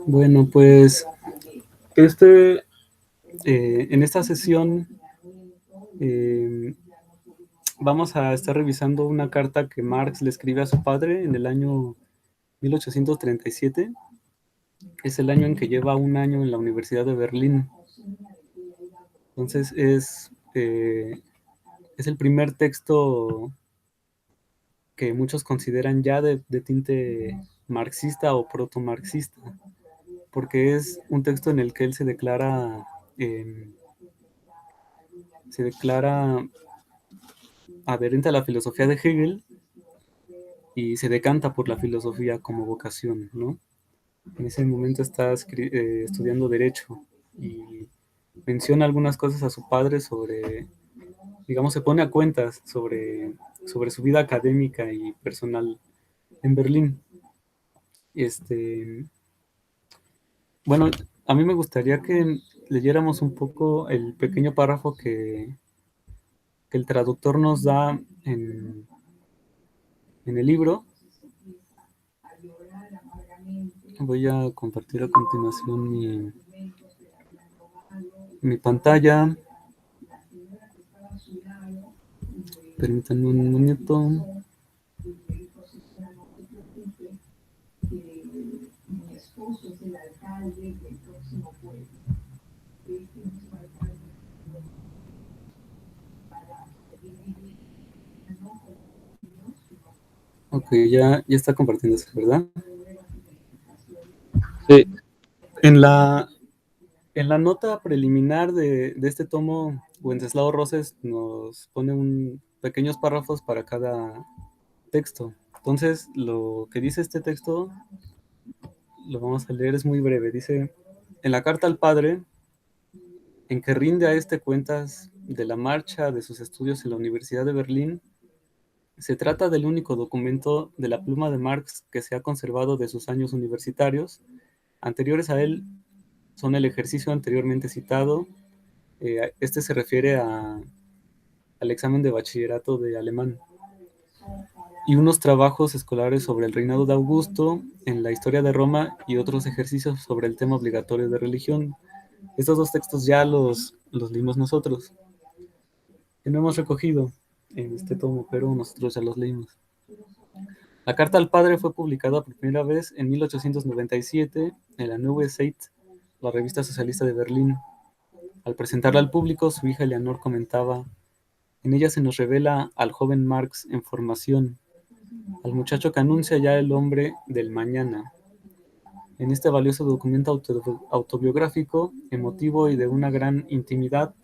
Bueno, pues este, en esta sesión eh, vamos a estar revisando una carta que Marx le escribe a su padre en el año 1837. Es el año en que lleva un año en la Universidad de Berlín. Entonces es el primer texto que muchos consideran ya de tinte marxista o proto-marxista, porque es un texto en el que él se declara adherente a la filosofía de Hegel y se decanta por la filosofía como vocación, ¿no? En ese momento está estudiando Derecho y menciona algunas cosas a su padre sobre, digamos, se pone a cuentas sobre su vida académica y personal en Berlín. Este, bueno, a mí me gustaría que leyéramos un poco el pequeño párrafo que el traductor nos da en el libro. Voy a compartir a continuación mi pantalla. Permítanme un minuto. Ok, ya está compartiéndose, ¿verdad? Sí, En la nota preliminar de este tomo, Wenceslao Roses nos pone pequeños párrafos para cada texto. Entonces, lo que dice este texto, lo vamos a leer, es muy breve. Dice, en la carta al padre, en que rinde a este cuentas de la marcha de sus estudios en la Universidad de Berlín, se trata del único documento de la pluma de Marx que se ha conservado de sus años universitarios. Anteriores a él son el ejercicio anteriormente citado. Este se refiere al examen de bachillerato de alemán. Y unos trabajos escolares sobre el reinado de Augusto, en la historia de Roma y otros ejercicios sobre el tema obligatorio de religión. Estos dos textos ya los leímos nosotros, que no hemos recogido en este tomo, pero nosotros ya los leímos. La carta al padre fue publicada por primera vez en 1897 en la Neue Zeit, la revista socialista de Berlín. Al presentarla al público, su hija Eleanor comentaba, en ella se nos revela al joven Marx en formación, al muchacho que anuncia ya el hombre del mañana. En este valioso documento autobiográfico, emotivo y de una gran intimidad,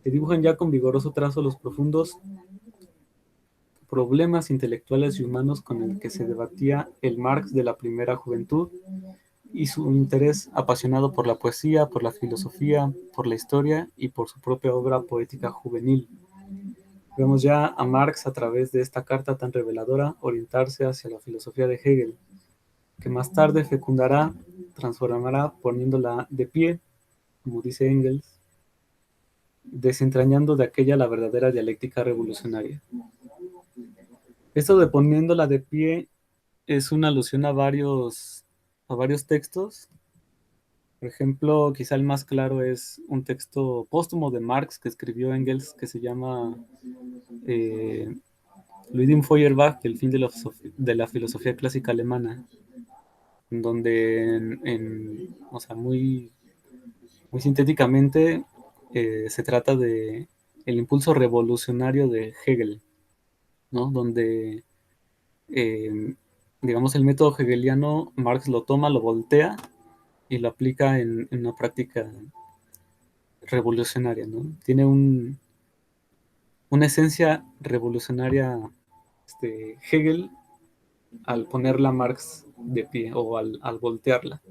se dibujan ya con vigoroso trazo los profundos problemas intelectuales y humanos con el que se debatía el Marx de la primera juventud y su interés apasionado por la poesía, por la filosofía, por la historia y por su propia obra poética juvenil. Vemos ya a Marx a través de esta carta tan reveladora orientarse hacia la filosofía de Hegel, que más tarde fecundará, transformará poniéndola de pie, como dice Engels, desentrañando de aquella la verdadera dialéctica revolucionaria. Esto de poniéndola de pie es una alusión a varios textos. Por ejemplo, quizá el más claro es un texto póstumo de Marx que escribió Engels que se llama eh, Ludwig Feuerbach, El fin de la filosofía clásica alemana, donde o sea, muy sintéticamente se trata de el impulso revolucionario de Hegel, ¿no? Donde, eh, digamos, el método hegeliano, Marx lo toma, lo voltea y lo aplica en una práctica revolucionaria, ¿no? Tiene una esencia revolucionaria Hegel al ponerla Marx de pie o al voltearla.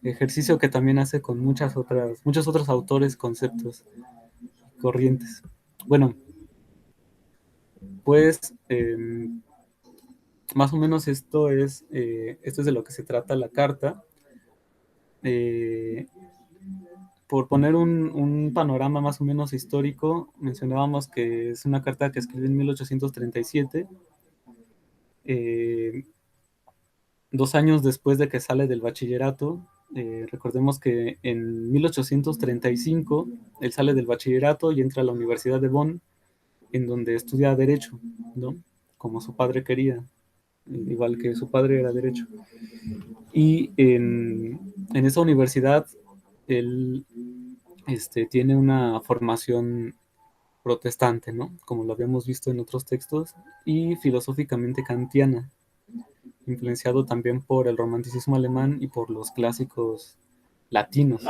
Ejercicio que también hace con muchos otros autores, conceptos, corrientes. Bueno, pues más o menos esto es de lo que se trata la carta. Eh, por poner un panorama más o menos histórico, mencionábamos que es una carta que escribió en 1837, eh, 2 años después de que sale del bachillerato, Recordemos que en 1835 él sale del bachillerato y entra a la Universidad de Bonn, en donde estudia Derecho, ¿no? Como su padre quería, igual que su padre era Derecho. Y en esa universidad él tiene una formación protestante, ¿no? Como lo habíamos visto en otros textos, y filosóficamente kantiana, influenciado también por el romanticismo alemán y por los clásicos latinos.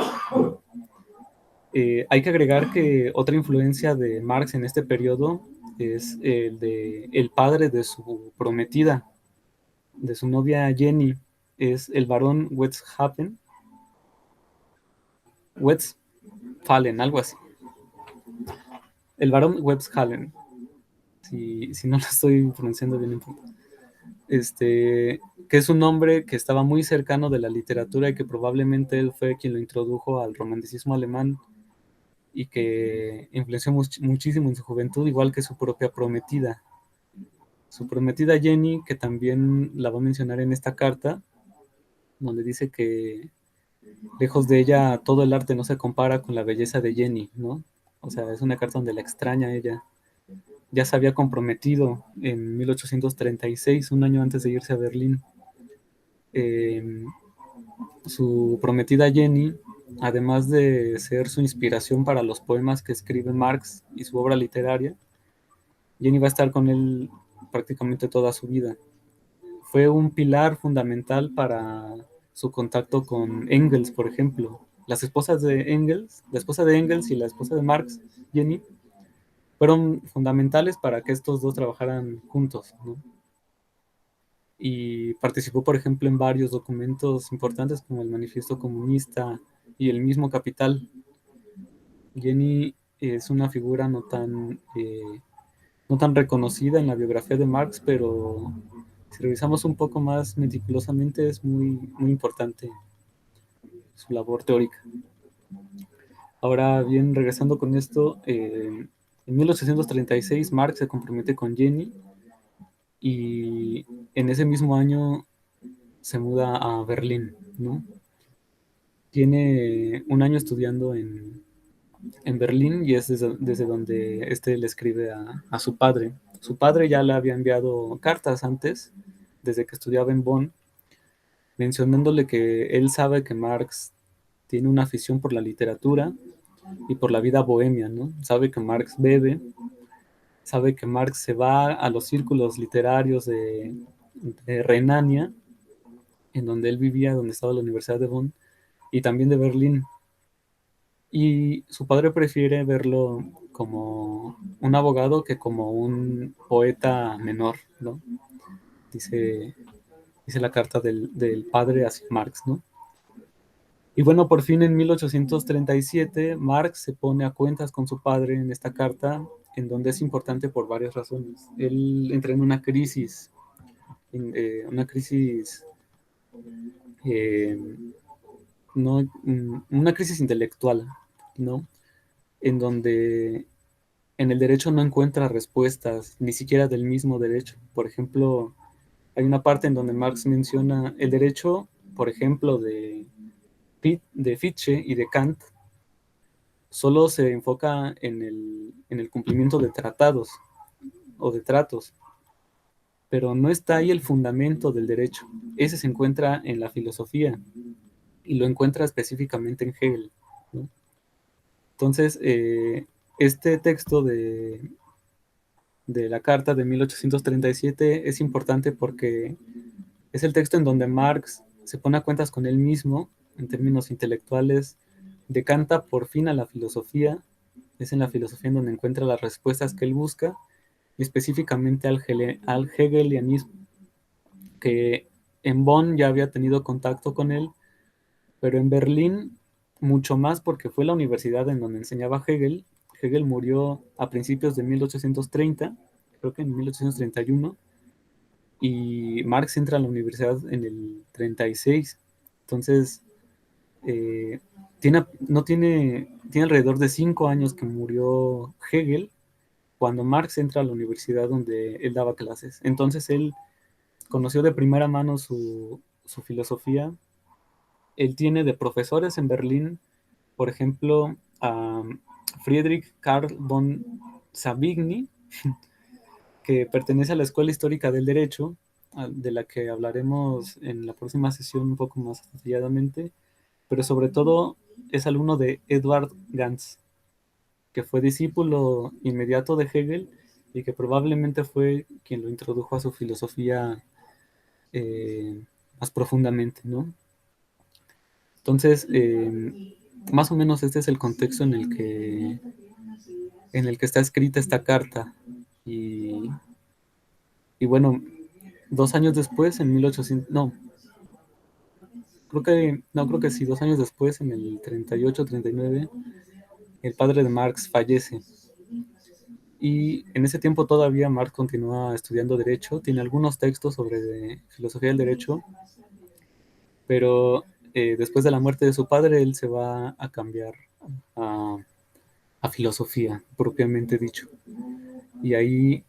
Hay que agregar que otra influencia de Marx en este periodo es el de el padre de su prometida, de su novia Jenny, es el barón Westphalen, algo así. El barón Westphalen, si no lo estoy pronunciando bien, que es un hombre que estaba muy cercano de la literatura y que probablemente él fue quien lo introdujo al romanticismo alemán y que influenció muchísimo en su juventud, igual que su propia prometida. Su prometida Jenny, que también la va a mencionar en esta carta, donde dice que lejos de ella todo el arte no se compara con la belleza de Jenny, ¿no? O sea, es una carta donde la extraña a ella. Ya se había comprometido en 1836, un año antes de irse a Berlín. Eh, Su prometida Jenny, además de ser su inspiración para los poemas que escribe Marx y su obra literaria, Jenny va a estar con él prácticamente toda su vida. Fue un pilar fundamental para su contacto con Engels, por ejemplo. Las esposas de Engels, la esposa de Engels y la esposa de Marx, Jenny, fueron fundamentales para que estos dos trabajaran juntos, ¿no? Y participó, por ejemplo, en varios documentos importantes como el Manifiesto Comunista y el mismo Capital. Jenny es una figura no tan reconocida en la biografía de Marx, pero si revisamos un poco más meticulosamente es muy importante su labor teórica. Ahora bien, regresando con esto, en 1836 Marx se compromete con Jenny y en ese mismo año se muda a Berlín, ¿no? Tiene un año estudiando en Berlín y es desde donde le escribe a su padre. Su padre ya le había enviado cartas antes, desde que estudiaba en Bonn, mencionándole que él sabe que Marx tiene una afición por la literatura y por la vida bohemia, ¿no? Sabe que Marx bebe, sabe que Marx se va a los círculos literarios de Renania, en donde él vivía, donde estaba la Universidad de Bonn, y también de Berlín. Y su padre prefiere verlo como un abogado que como un poeta menor, ¿no? Dice, dice la carta del padre hacia Marx, ¿no? Y bueno, por fin en 1837 Marx se pone a cuentas con su padre en esta carta, en donde es importante por varias razones. Él entra en una crisis, eh, no, una crisis intelectual, ¿no? En donde en el derecho no encuentra respuestas, ni siquiera del mismo derecho. Por ejemplo, hay una parte en donde Marx menciona el derecho, por ejemplo, de Fichte y de Kant, solo se enfoca en el cumplimiento de tratados o de tratos, pero no está ahí el fundamento del derecho. Ese se encuentra en la filosofía y lo encuentra específicamente en Hegel, ¿no? Entonces, este texto de la Carta de 1837 es importante porque es el texto en donde Marx se pone a cuentas con él mismo en términos intelectuales, decanta por fin a la filosofía, es en la filosofía en donde encuentra las respuestas que él busca, y específicamente al hegelianismo, que en Bonn ya había tenido contacto con él, pero en Berlín mucho más porque fue la universidad en donde enseñaba Hegel. Hegel murió a principios de 1830, creo que en 1831, y Marx entra a la universidad en el 36. Entonces, eh, tiene alrededor de 5 años que murió Hegel cuando Marx entra a la universidad donde él daba clases. Entonces él conoció de primera mano su filosofía él tiene de profesores en Berlín, por ejemplo, a Friedrich Karl von Savigny, que pertenece a la Escuela Histórica del Derecho, de la que hablaremos en la próxima sesión un poco más detalladamente, pero sobre todo es alumno de Eduard Gans, que fue discípulo inmediato de Hegel y que probablemente fue quien lo introdujo a su filosofía más profundamente, ¿no? Entonces, más o menos este es el contexto en el que está escrita esta carta. Y bueno, 2 años después, en 1800, no, creo que sí, 2 años después, en el 38, 39, el padre de Marx fallece. Y en ese tiempo todavía Marx continúa estudiando Derecho, tiene algunos textos sobre filosofía del derecho, pero después de la muerte de su padre, él se va a cambiar a, a filosofía, propiamente dicho. Y ahí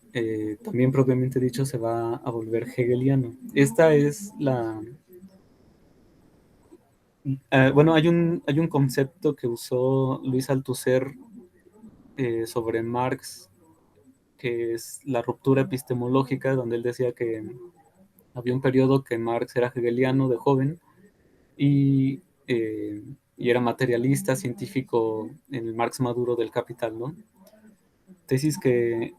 también propiamente dicho se va a volver hegeliano. Esta es la... bueno, hay un concepto que usó Luis Althusser sobre Marx, que es la ruptura epistemológica, donde él decía que había un periodo que Marx era hegeliano de joven y, eh, y era materialista, científico en el Marx maduro del Capital, ¿no? Tesis que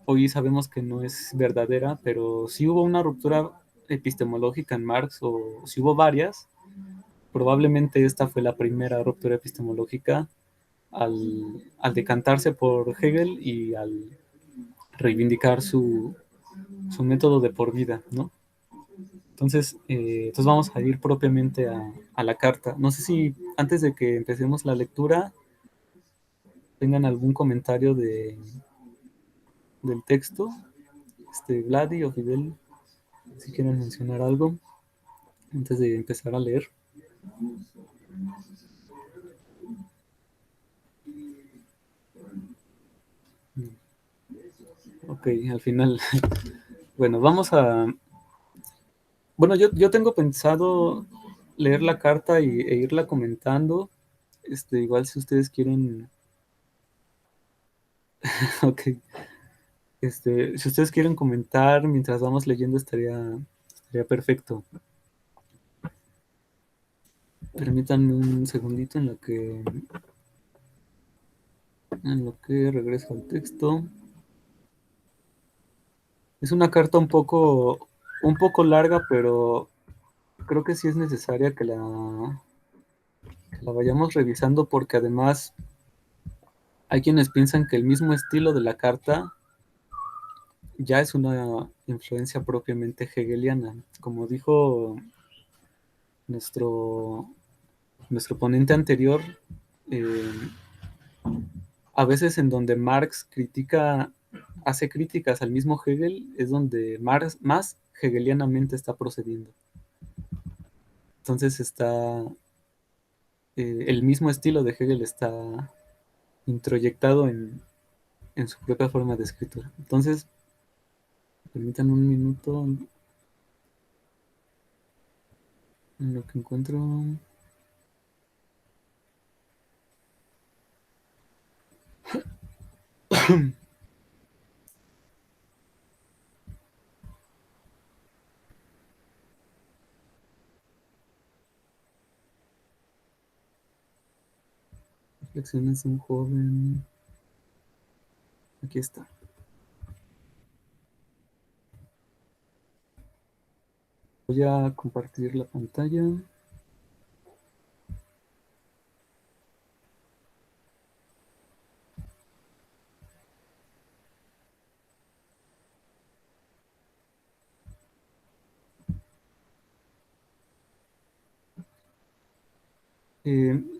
hoy sabemos que no es verdadera, pero si hubo una ruptura epistemológica en Marx, o si hubo varias, probablemente esta fue la primera ruptura epistemológica al decantarse por Hegel y al reivindicar su método de por vida, ¿no? Entonces vamos a ir propiamente a la carta. No sé si antes de que empecemos la lectura tengan algún comentario del texto, Vladi o Fidel, si quieren mencionar algo antes de empezar a leer. Ok, al final, bueno, bueno, yo tengo pensado leer la carta e irla comentando, igual si ustedes quieren, ok, si ustedes quieren comentar mientras vamos leyendo estaría perfecto. Permítanme un segundito en lo que regreso al texto. Es una carta un poco larga, pero creo que sí es necesaria que la vayamos revisando porque además hay quienes piensan que el mismo estilo de la carta ya es una influencia propiamente hegeliana. Como dijo nuestro, nuestro ponente anterior, eh, a veces en donde Marx hace críticas al mismo Hegel, es donde Marx más hegelianamente está procediendo. Entonces el mismo estilo de Hegel está introyectado en su propia forma de escritura. Entonces, permítanme un minuto en lo que encuentro. Reflexiones de un joven. Aquí está. Voy a compartir la pantalla.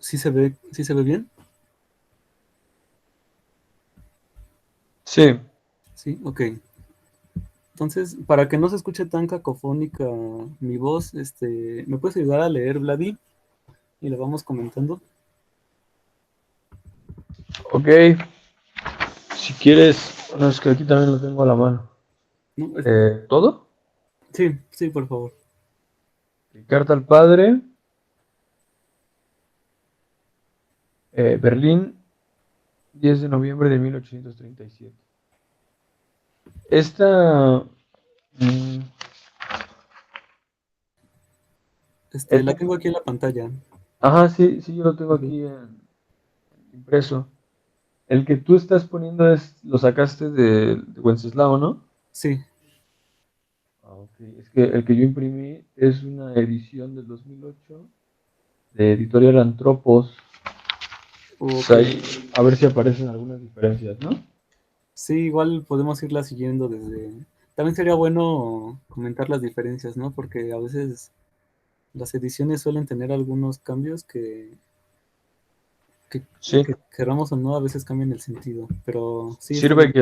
¿Sí se ve bien? Sí. Sí, ok. Entonces, para que no se escuche tan cacofónica mi voz, ¿me puedes ayudar a leer, Vladi? Y lo vamos comentando. Ok. Si quieres, no, es que aquí también lo tengo a la mano. ¿No? ¿Todo? Sí, sí, por favor. Carta al padre. Berlín, 10 de noviembre de 1837. Esta, mm, La esta, tengo aquí en la pantalla. ajá, sí, sí, yo lo tengo Ok. aquí impreso. El que tú estás poniendo lo sacaste de Wenceslao, ¿no? Sí, Ah, ok. Es que el que yo imprimí es una edición del 2008 de Editorial Antropos. Pues ok. ahí, a ver si aparecen algunas diferencias, ¿no? Sí, igual podemos irla siguiendo desde... También sería bueno comentar las diferencias, ¿no? Porque a veces las ediciones suelen tener algunos cambios que, Sí, que queramos o no, a veces cambian el sentido. Pero sí, está sirve bien.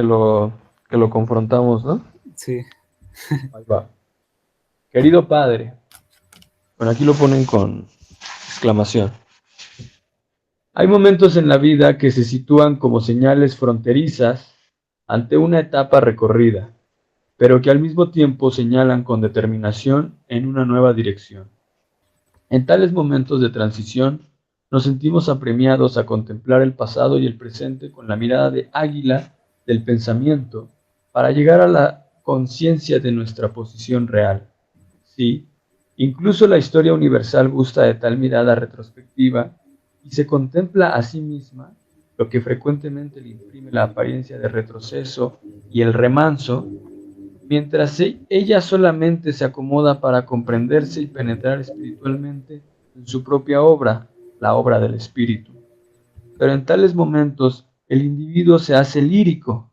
que lo confrontamos, ¿no? Sí, Ahí va. Querido padre, bueno, aquí lo ponen con exclamación. Hay momentos en la vida que se sitúan como señales fronterizas ante una etapa recorrida, pero que al mismo tiempo señalan con determinación en una nueva dirección. En tales momentos de transición, nos sentimos apremiados a contemplar el pasado y el presente con la mirada de águila del pensamiento para llegar a la conciencia de nuestra posición real. Sí, incluso la historia universal gusta de tal mirada retrospectiva y se contempla a sí misma, lo que frecuentemente le imprime la apariencia de retroceso y el remanso, mientras ella solamente se acomoda para comprenderse y penetrar espiritualmente en su propia obra, la obra del espíritu. Pero en tales momentos el individuo se hace lírico,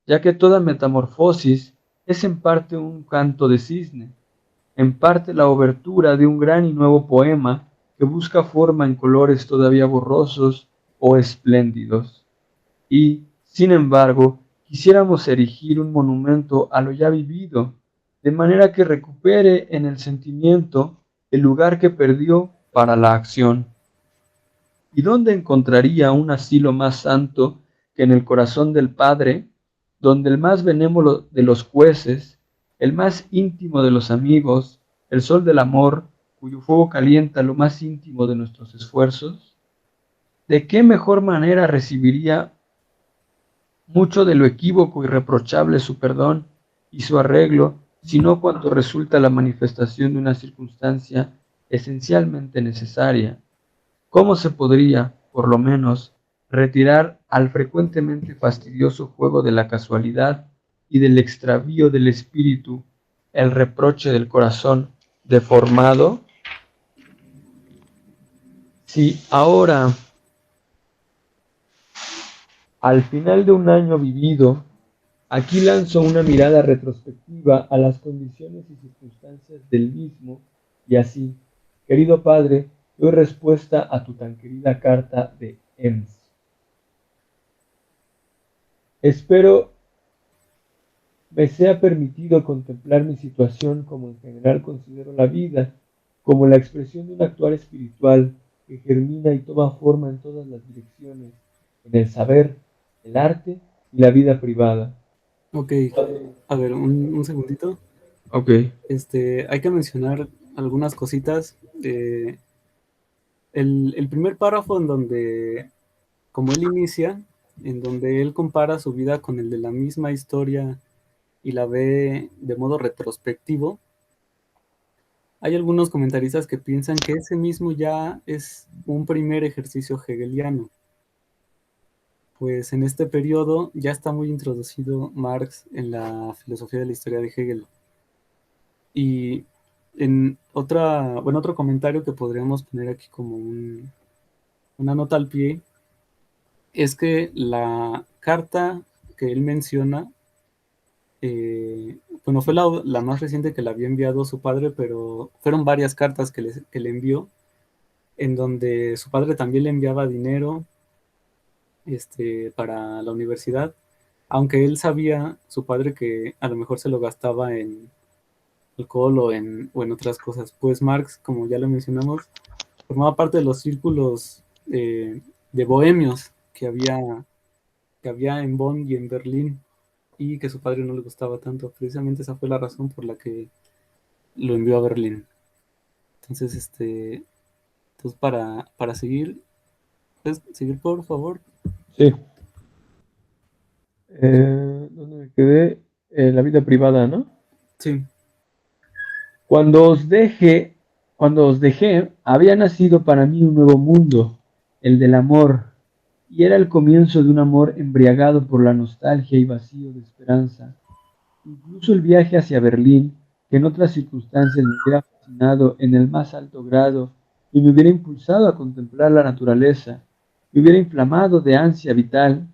ya que toda metamorfosis es en parte un canto de cisne, en parte la obertura de un gran y nuevo poema que busca forma en colores todavía borrosos o espléndidos. Y, sin embargo, quisiéramos erigir un monumento a lo ya vivido, de manera que recupere en el sentimiento el lugar que perdió para la acción. ¿Y dónde encontraría un asilo más santo que en el corazón del Padre, donde el más benévolo de los jueces, el más íntimo de los amigos, el sol del amor, cuyo fuego calienta lo más íntimo de nuestros esfuerzos? ¿De qué mejor manera recibiría mucho de lo equívoco y reprochable su perdón y su arreglo, sino cuando resulta la manifestación de una circunstancia esencialmente necesaria? ¿Cómo se podría, por lo menos, retirar al frecuentemente fastidioso juego de la casualidad y del extravío del espíritu el reproche del corazón deformado? Si ahora, al final de un año vivido, aquí lanzo una mirada retrospectiva a las condiciones y circunstancias del mismo y así, querido padre, doy respuesta a tu tan querida carta de Ems. Espero me sea permitido contemplar mi situación como en general considero la vida, como la expresión de un actuar espiritual que germina y toma forma en todas las direcciones, en el saber, el arte y la vida privada. ok. A ver, un segundito. Ok, Hay que mencionar algunas cositas. El primer párrafo en donde, como él inicia, en donde él compara su vida con el de la misma historia y la ve de modo retrospectivo, hay algunos comentaristas que piensan que ese mismo ya es un primer ejercicio hegeliano, pues en este periodo ya está muy introducido Marx en la filosofía de la historia de Hegel. Y en otro comentario que podríamos poner aquí como una nota al pie, es que la carta que él menciona, bueno, fue la más reciente que le había enviado su padre, pero fueron varias cartas que le envió, en donde su padre también le enviaba dinero para la universidad, aunque él sabía, su padre, que a lo mejor se lo gastaba en alcohol o en otras cosas. Pues Marx, como ya lo mencionamos, formaba parte de los círculos de bohemios que había en Bonn y en Berlín, y que su padre no le gustaba tanto. Precisamente esa fue la razón por la que lo envió a Berlín. Entonces, para seguir, ¿Puedes seguir, por favor? Sí. ¿Dónde me quedé? La vida privada, ¿no? Sí. Cuando os dejé, cuando os dejé, había nacido para mí un nuevo mundo, el del amor, y era el comienzo de un amor embriagado por la nostalgia y vacío de esperanza. Incluso el viaje hacia Berlín, que en otras circunstancias me hubiera fascinado en el más alto grado y me hubiera impulsado a contemplar la naturaleza, me hubiera inflamado de ansia vital,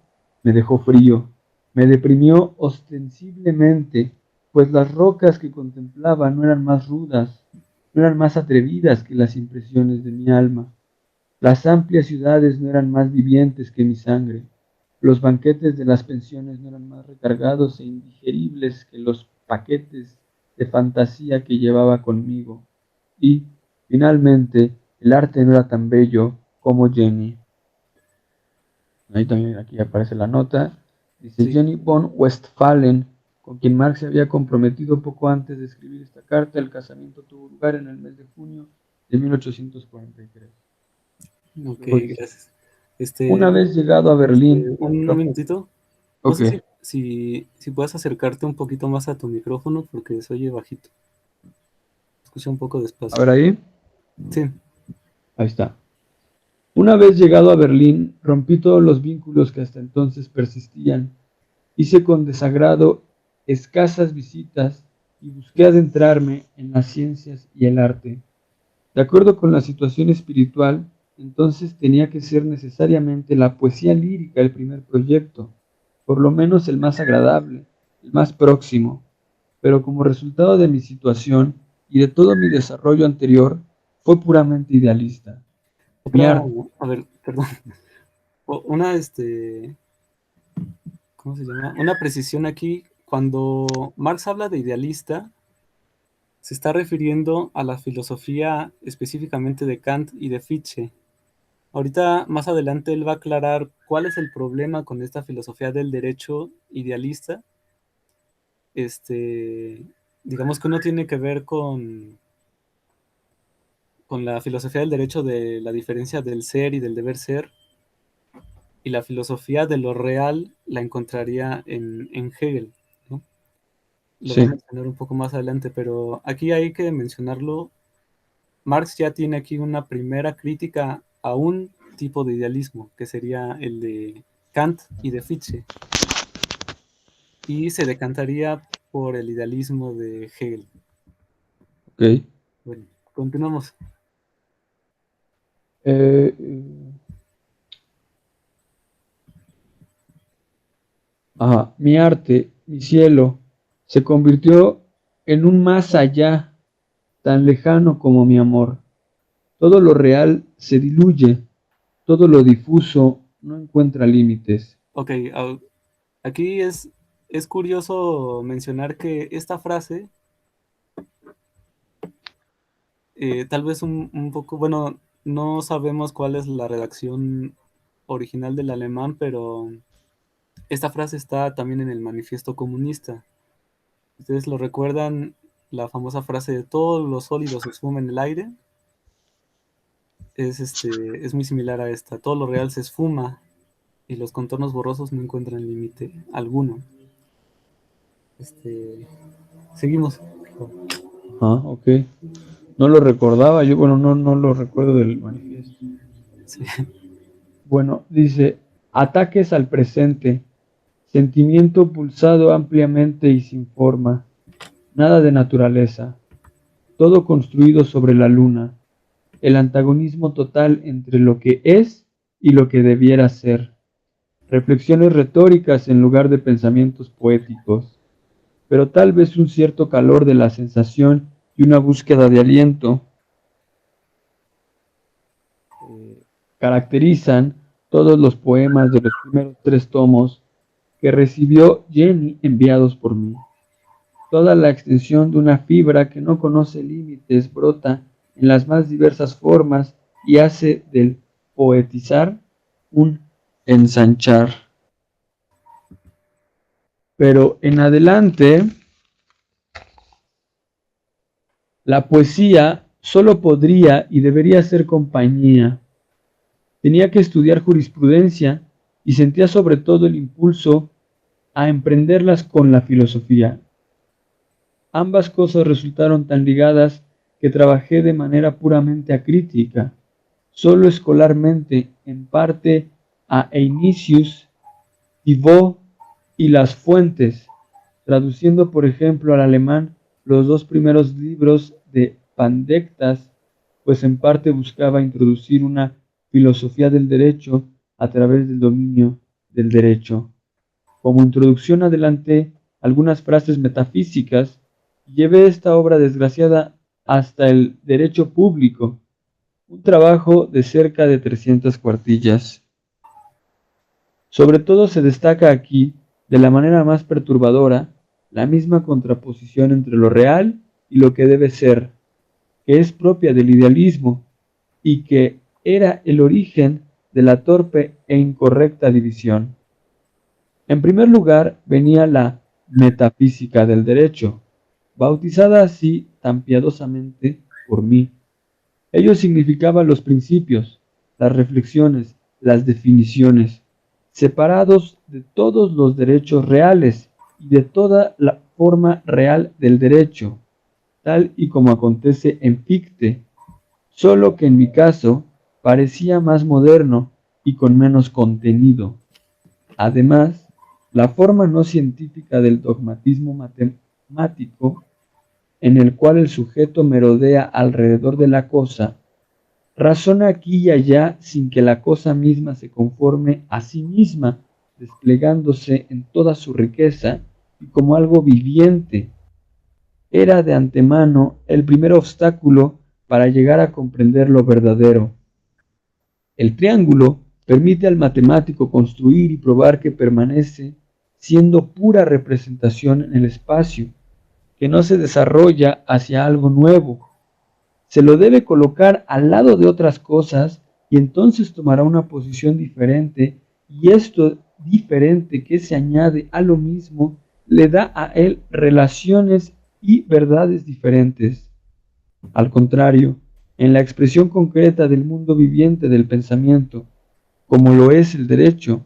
me dejó frío, me deprimió ostensiblemente, pues las rocas que contemplaba no eran más rudas, no eran más atrevidas que las impresiones de mi alma. Las amplias ciudades no eran más vivientes que mi sangre. Los banquetes de las pensiones no eran más recargados e indigeribles que los paquetes de fantasía que llevaba conmigo. Y, finalmente, el arte no era tan bello como Jenny. Ahí también aquí aparece la nota. Dice Sí. Jenny von Westphalen, con quien Marx se había comprometido poco antes de escribir esta carta. El casamiento tuvo lugar en el mes de junio de 1843. Ok, Luego dice, gracias. una vez llegado a Berlín, Un minutito. No ok, sé si puedes acercarte un poquito más a tu micrófono porque se oye bajito. Escucha un poco a despacio. ver ahí, Sí. ahí está. Una vez llegado a Berlín, rompí todos los vínculos que hasta entonces persistían. Hice con desagrado escasas visitas y busqué adentrarme en las ciencias y el arte. De acuerdo con la situación espiritual, entonces tenía que ser necesariamente la poesía lírica el primer proyecto, por lo menos el más agradable, el más próximo. Pero como resultado de mi situación y de todo mi desarrollo anterior, fue puramente idealista. Mi Otra, arte, a ver, perdón. Una, ¿cómo se llama? Una precisión aquí. Cuando Marx habla de idealista, se está refiriendo a la filosofía específicamente de Kant y de Fichte. Ahorita, más adelante, él va a aclarar cuál es el problema con esta filosofía del derecho idealista. Este, digamos que uno tiene que ver con la filosofía del derecho de la diferencia del ser y del deber ser, y la filosofía de lo real la encontraría en Hegel, ¿no? Lo va a sí, mencionar un poco más adelante, pero aquí hay que mencionarlo. Marx ya tiene aquí una primera crítica a un tipo de idealismo, que sería el de Kant y de Fichte, y se decantaría por el idealismo de Hegel. ok. Bueno, continuamos. Eh, mi arte, mi cielo, se convirtió en un más allá, tan lejano como mi amor. Todo lo real se diluye, todo lo difuso no encuentra límites. Ok, aquí es curioso mencionar que esta frase, tal vez un poco, bueno, no sabemos cuál es la redacción original del alemán, pero esta frase está también en el manifiesto comunista. ¿Ustedes lo recuerdan? La famosa frase de todos los sólidos se esfuma en el aire. Es muy similar a esta. Todo lo real se esfuma y los contornos borrosos no encuentran límite alguno. Este, seguimos. Ok. No lo recordaba, yo, bueno, no lo recuerdo del manifiesto. Sí. Bueno, dice, ataques al presente, sentimiento pulsado ampliamente y sin forma, nada de naturaleza, todo construido sobre la luna, el antagonismo total entre lo que es y lo que debiera ser, reflexiones retóricas en lugar de pensamientos poéticos, pero tal vez un cierto calor de la sensación y una búsqueda de aliento eh, caracterizan todos los poemas de los primeros tres tomos que recibió Jenny enviados por mí. Toda la extensión de una fibra que no conoce límites brota en las más diversas formas y hace del poetizar un ensanchar. Pero en adelante, la poesía solo podría y debería ser compañía, Tenía que estudiar jurisprudencia y sentía sobre todo el impulso a emprenderlas con la filosofía. Ambas cosas resultaron tan ligadas que trabajé de manera puramente acrítica, solo escolarmente, en parte a Heinicius, Thibaut y Las Fuentes, traduciendo por ejemplo al alemán los dos primeros libros de Pandectas, pues en parte buscaba introducir una filosofía del derecho a través del dominio del derecho. Como introducción adelanté algunas frases metafísicas y llevé esta obra desgraciada hasta el derecho público, un trabajo de cerca de 300 cuartillas. Sobre todo se destaca aquí, de la manera más perturbadora, la misma contraposición entre lo real y lo que debe ser, que es propia del idealismo y que era el origen de la torpe e incorrecta división. En primer lugar venía la metafísica del derecho, bautizada así tan piadosamente por mí. Ello significaba los principios, las reflexiones, las definiciones, separados de todos los derechos reales y de toda la forma real del derecho, tal y como acontece en Fichte, solo que en mi caso parecía más moderno y con menos contenido. Además, la forma no científica del dogmatismo matemático, en el cual el sujeto merodea alrededor de la cosa, razona aquí y allá sin que la cosa misma se conforme a sí misma, desplegándose en toda su riqueza y como algo viviente, era de antemano el primer obstáculo para llegar a comprender lo verdadero. El triángulo permite al matemático construir y probar que permanece siendo pura representación en el espacio, que no se desarrolla hacia algo nuevo. Se lo debe colocar al lado de otras cosas y entonces tomará una posición diferente, y esto diferente que se añade a lo mismo le da a él relaciones y verdades diferentes. Al contrario, en la expresión concreta del mundo viviente del pensamiento, como lo es el derecho,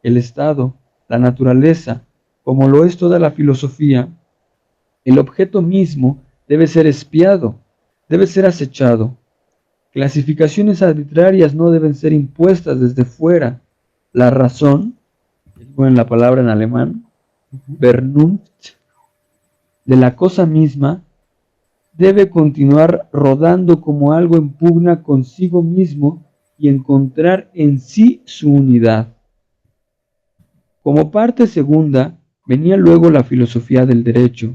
el Estado, la naturaleza, como lo es toda la filosofía, el objeto mismo debe ser espiado, debe ser acechado. Clasificaciones arbitrarias no deben ser impuestas desde fuera. La razón, en la palabra en alemán, Vernunft, de la cosa misma, debe continuar rodando como algo en pugna consigo mismo y encontrar en sí su unidad. Como parte segunda, venía luego la filosofía del derecho.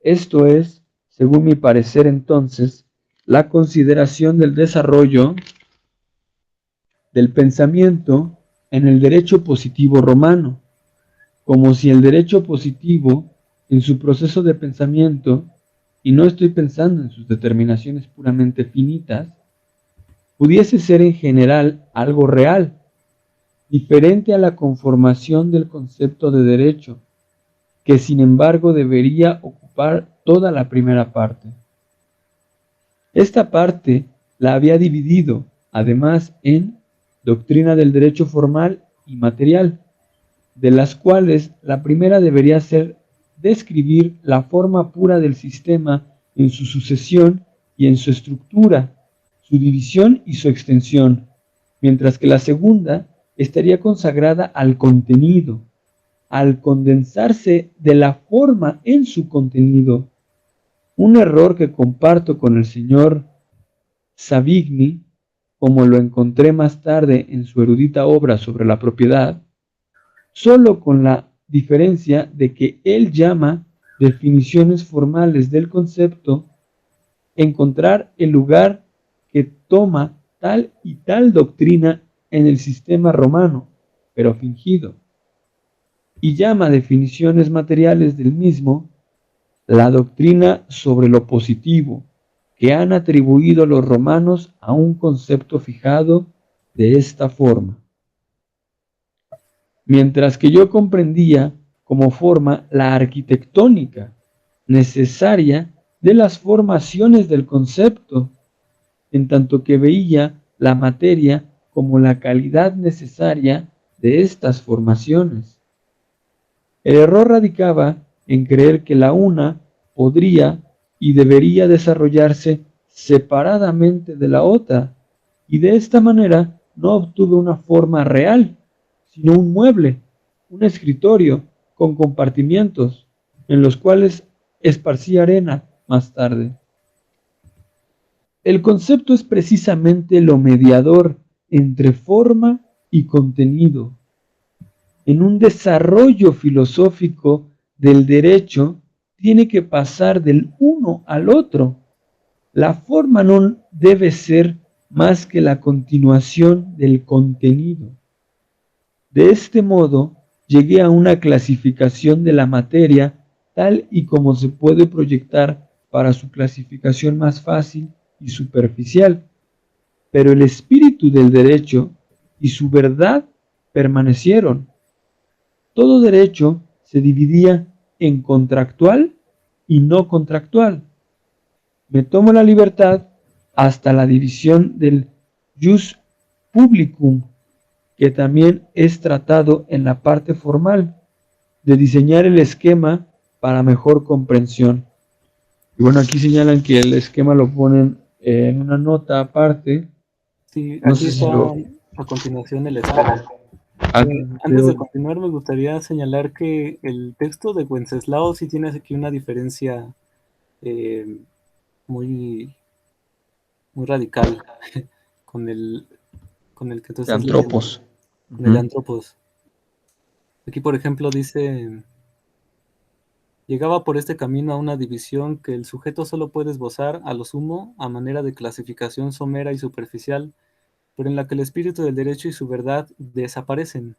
Esto es, según mi parecer entonces, la consideración del desarrollo del pensamiento en el derecho positivo romano, como si el derecho positivo, en su proceso de pensamiento, y no estoy pensando en sus determinaciones puramente finitas, pudiese ser en general algo real, diferente a la conformación del concepto de derecho, que sin embargo debería ocupar toda la primera parte. Esta parte la había dividido, además, en doctrina del derecho formal y material, de las cuales la primera debería ser describir la forma pura del sistema en su sucesión y en su estructura, su división y su extensión, mientras que la segunda estaría consagrada al contenido, al condensarse de la forma en su contenido. Un error que comparto con el señor Savigny, como lo encontré más tarde en su erudita obra sobre la propiedad, solo con la diferencia de que él llama definiciones formales del concepto, encontrar el lugar que toma tal y tal doctrina en el sistema romano, pero fingido, y llama definiciones materiales del mismo la doctrina sobre lo positivo, que han atribuido los romanos a un concepto fijado de esta forma. Mientras que yo comprendía como forma la arquitectónica necesaria de las formaciones del concepto, en tanto que veía la materia como la calidad necesaria de estas formaciones. El error radicaba en creer que la una podría y debería desarrollarse separadamente de la otra, y de esta manera no obtuve una forma real, sino un mueble, un escritorio con compartimientos, en los cuales esparcí arena más tarde. El concepto es precisamente lo mediador entre forma y contenido. En un desarrollo filosófico del derecho tiene que pasar del uno al otro. La forma no debe ser más que la continuación del contenido. De este modo, llegué a una clasificación de la materia tal y como se puede proyectar para su clasificación más fácil y superficial, pero el espíritu del derecho y su verdad permanecieron. Todo derecho se dividía en contractual y no contractual. Me tomo la libertad hasta la división del jus publicum, que también es tratado en la parte formal, de diseñar el esquema para mejor comprensión. Y bueno, aquí señalan que el esquema lo ponen en una nota aparte. Sí, No aquí sé si está lo... a continuación el esquema. Antes de continuar, me gustaría señalar que el texto de Wenceslao sí tiene aquí una diferencia eh, muy, muy radical con con el que tú De estás leyendo, Antropos. con el de Antropos. Aquí, por ejemplo, dice, llegaba por este camino a una división que el sujeto solo puede esbozar a lo sumo a manera de clasificación somera y superficial, pero en la que el espíritu del derecho y su verdad desaparecen.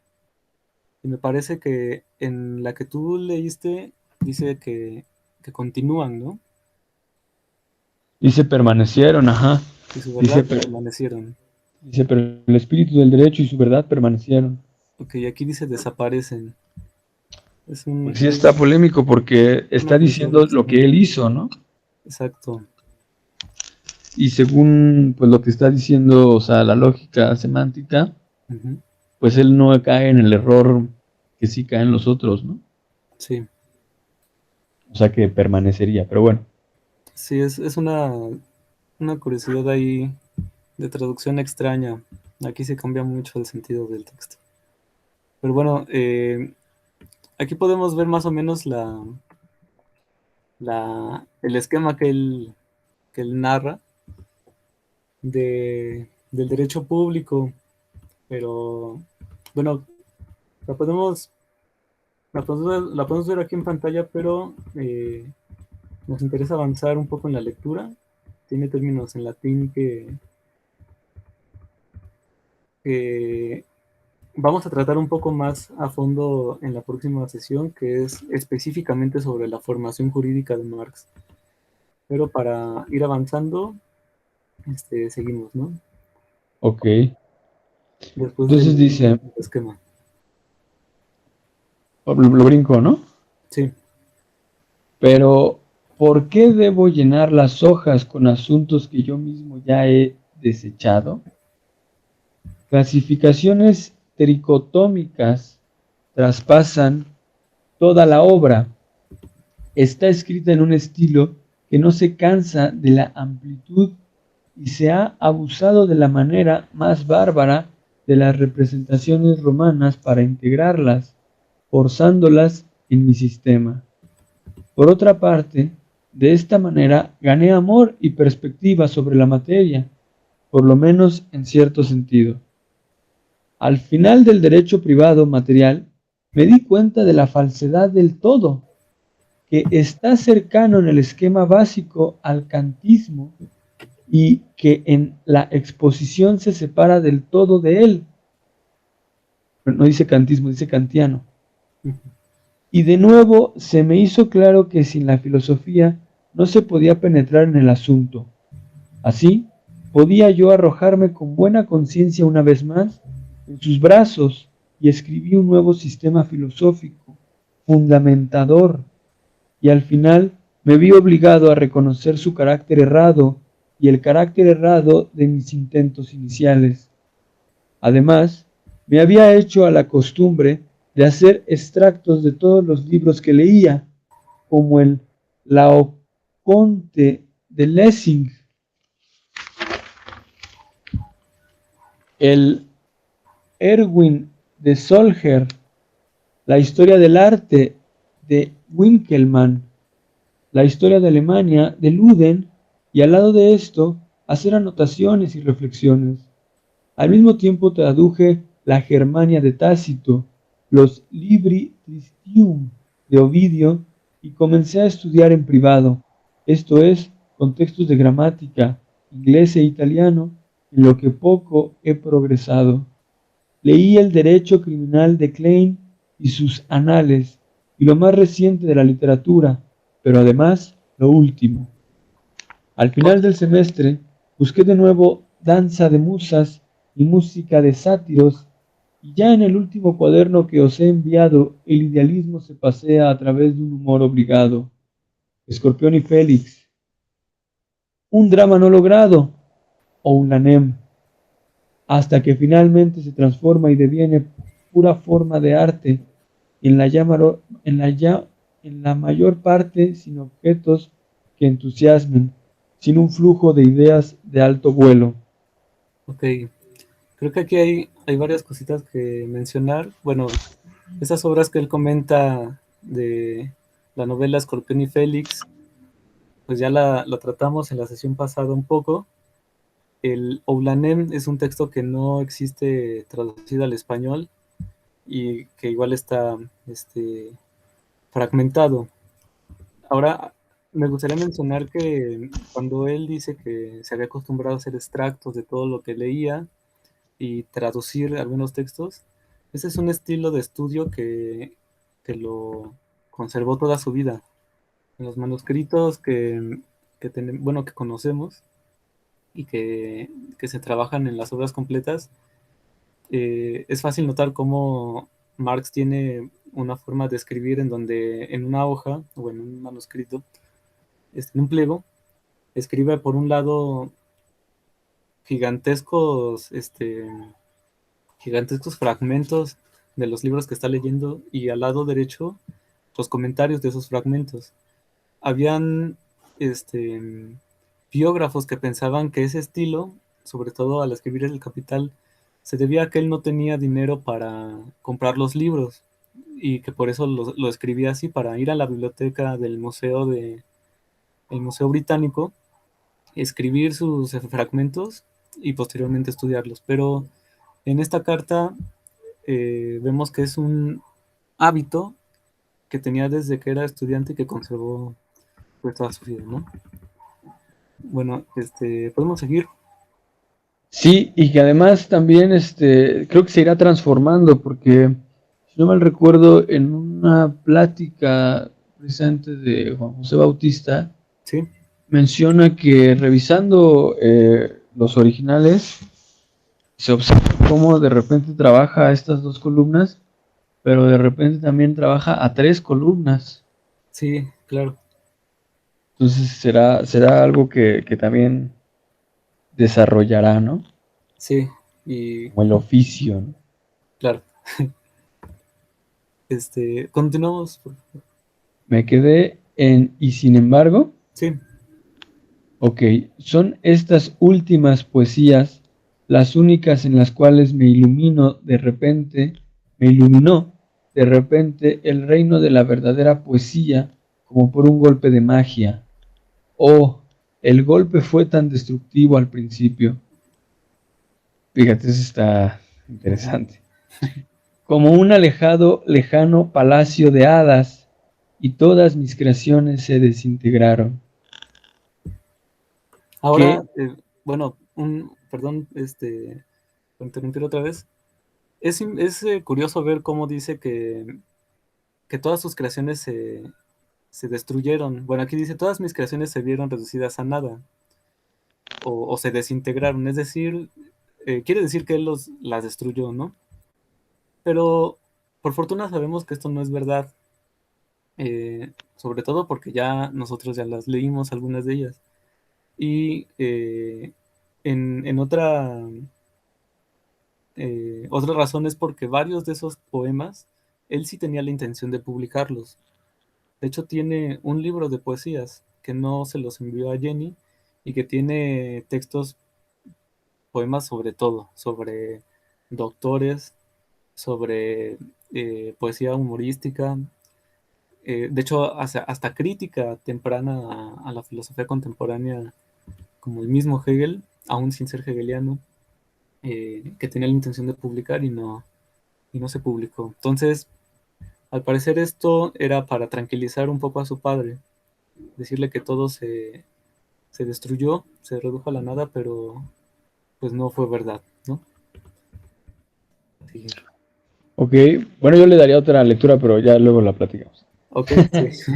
Y me parece que en la que tú leíste dice que continúan, ¿no? Dice permanecieron, ajá. Y su Dice, verdad permanecieron. dice, pero el espíritu del derecho y su verdad permanecieron. Ok, aquí dice desaparecen. Es Pues sí está polémico porque una está curiosidad muy diciendo lo que extraña. él hizo, ¿no? Exacto. Y según pues lo que está diciendo, o sea, la lógica semántica, Ujú. pues él no cae en el error que sí caen los otros, ¿no? Sí, O sea que permanecería, pero bueno. sí, es una curiosidad ahí de traducción extraña. Aquí se cambia mucho el sentido del texto. Pero bueno, aquí podemos ver más o menos el esquema que él narra del derecho público, pero bueno, la podemos, la podemos ver aquí en pantalla, pero nos interesa avanzar un poco en la lectura. Tiene términos en latín que vamos a tratar un poco más a fondo en la próxima sesión, que es específicamente sobre la formación jurídica de Marx. Pero para ir avanzando, seguimos, ¿no? Ok. Después Entonces del dice, esquema. lo brinco, ¿no? Sí. Pero, ¿por qué debo llenar las hojas con asuntos que yo mismo ya he desechado? Clasificaciones tricotómicas traspasan toda la obra. Está escrita en un estilo que no se cansa de la amplitud y se ha abusado de la manera más bárbara de las representaciones romanas para integrarlas, forzándolas en mi sistema. Por otra parte, de esta manera gané amor y perspectiva sobre la materia, por lo menos en cierto sentido. Al final del derecho privado material, me di cuenta de la falsedad del todo, que está cercano en el esquema básico al kantismo y que en la exposición se separa del todo de él. No dice kantismo, dice kantiano. Y de nuevo se me hizo claro que sin la filosofía no se podía penetrar en el asunto. Así, podía yo arrojarme con buena conciencia una vez más en sus brazos y escribí un nuevo sistema filosófico, fundamentador, y al final me vi obligado a reconocer su carácter errado y el carácter errado de mis intentos iniciales. Además, me había hecho a la costumbre de hacer extractos de todos los libros que leía, como el Laoconte de Lessing, el Erwin de Solger, la historia del arte de Winkelmann, la historia de Alemania de Luden, y al lado de esto, hacer anotaciones y reflexiones. Al mismo tiempo traduje la Germania de Tácito, los Libri Tristium de Ovidio, y comencé a estudiar en privado, esto es, con textos de gramática, inglés e italiano, en lo que poco he progresado. Leí el derecho criminal de Klein y sus anales, y lo más reciente de la literatura, pero además lo último. Al final del semestre, busqué de nuevo danza de musas y música de sátiros, y ya en el último cuaderno que os he enviado, el idealismo se pasea a través de un humor obligado. Escorpión y Félix, un drama no logrado, o un anem, hasta que finalmente se transforma y deviene pura forma de arte, en la, en la, en la mayor parte sin objetos que entusiasmen, sin un flujo de ideas de alto vuelo. Ok, creo que aquí hay varias cositas que mencionar. Bueno, esas obras que él comenta de la novela Escorpión y Félix, pues ya la tratamos en la sesión pasada un poco. El Oulanem es un texto que no existe traducido al español y que igual está fragmentado. Ahora, me gustaría mencionar que cuando él dice que se había acostumbrado a hacer extractos de todo lo que leía y traducir algunos textos, ese es un estilo de estudio que lo conservó toda su vida. En los manuscritos bueno, que conocemos y que se trabajan en las obras completas, es fácil notar cómo Marx tiene una forma de escribir en donde en una hoja o en un manuscrito, en un pliego, escribe por un lado gigantescos, gigantescos fragmentos de los libros que está leyendo y al lado derecho los comentarios de esos fragmentos. Habían biógrafos que pensaban que ese estilo, sobre todo al escribir El Capital, se debía a que él no tenía dinero para comprar los libros y que por eso lo escribía así, para ir a la biblioteca del el Museo Británico, escribir sus fragmentos y posteriormente estudiarlos. Pero en esta carta vemos que es un hábito que tenía desde que era estudiante y que conservó pues, toda su vida, ¿no? Bueno, podemos seguir. Sí, y que además también creo que se irá transformando, porque si no mal recuerdo, en una plática presente de Juan José Bautista, Sí, menciona que revisando los originales, se observa cómo de repente trabaja a estas dos columnas, pero de repente también trabaja a tres columnas. sí, claro, Entonces será algo que también desarrollará, ¿no? sí, y Como el oficio, ¿no? claro. Continuamos. Me quedé en, y sin embargo, Sí, ok, son estas últimas poesías las únicas en las cuales me iluminó de repente el reino de la verdadera poesía como por un golpe de magia. Oh, el golpe fue tan destructivo al principio. Fíjate, eso está interesante. Como un lejano palacio de hadas, y todas mis creaciones se desintegraron. ahora, ¿Qué? bueno, perdón, por interrumpir otra vez. Es curioso ver cómo dice que todas sus creaciones se destruyeron. Bueno, aquí dice, todas mis creaciones se vieron reducidas a nada o se desintegraron. Es decir, quiere decir que él las destruyó, ¿no? Pero por fortuna sabemos que esto no es verdad, sobre todo porque ya nosotros ya las leímos, algunas de ellas. Y en otra otra razón es porque varios de esos poemas, él sí tenía la intención de publicarlos. De hecho, tiene un libro de poesías que no se los envió a Jenny y que tiene textos, poemas sobre todo, sobre doctores, sobre poesía humorística, de hecho, hasta crítica temprana a la filosofía contemporánea, como el mismo Hegel, aún sin ser hegeliano, que tenía la intención de publicar y no se publicó. Entonces, al parecer esto era para tranquilizar un poco a su padre, decirle que todo se destruyó, se redujo a la nada, pero pues no fue verdad, ¿no? Seguir. Ok, bueno, yo le daría otra lectura, pero ya luego la platicamos. Ok, sí.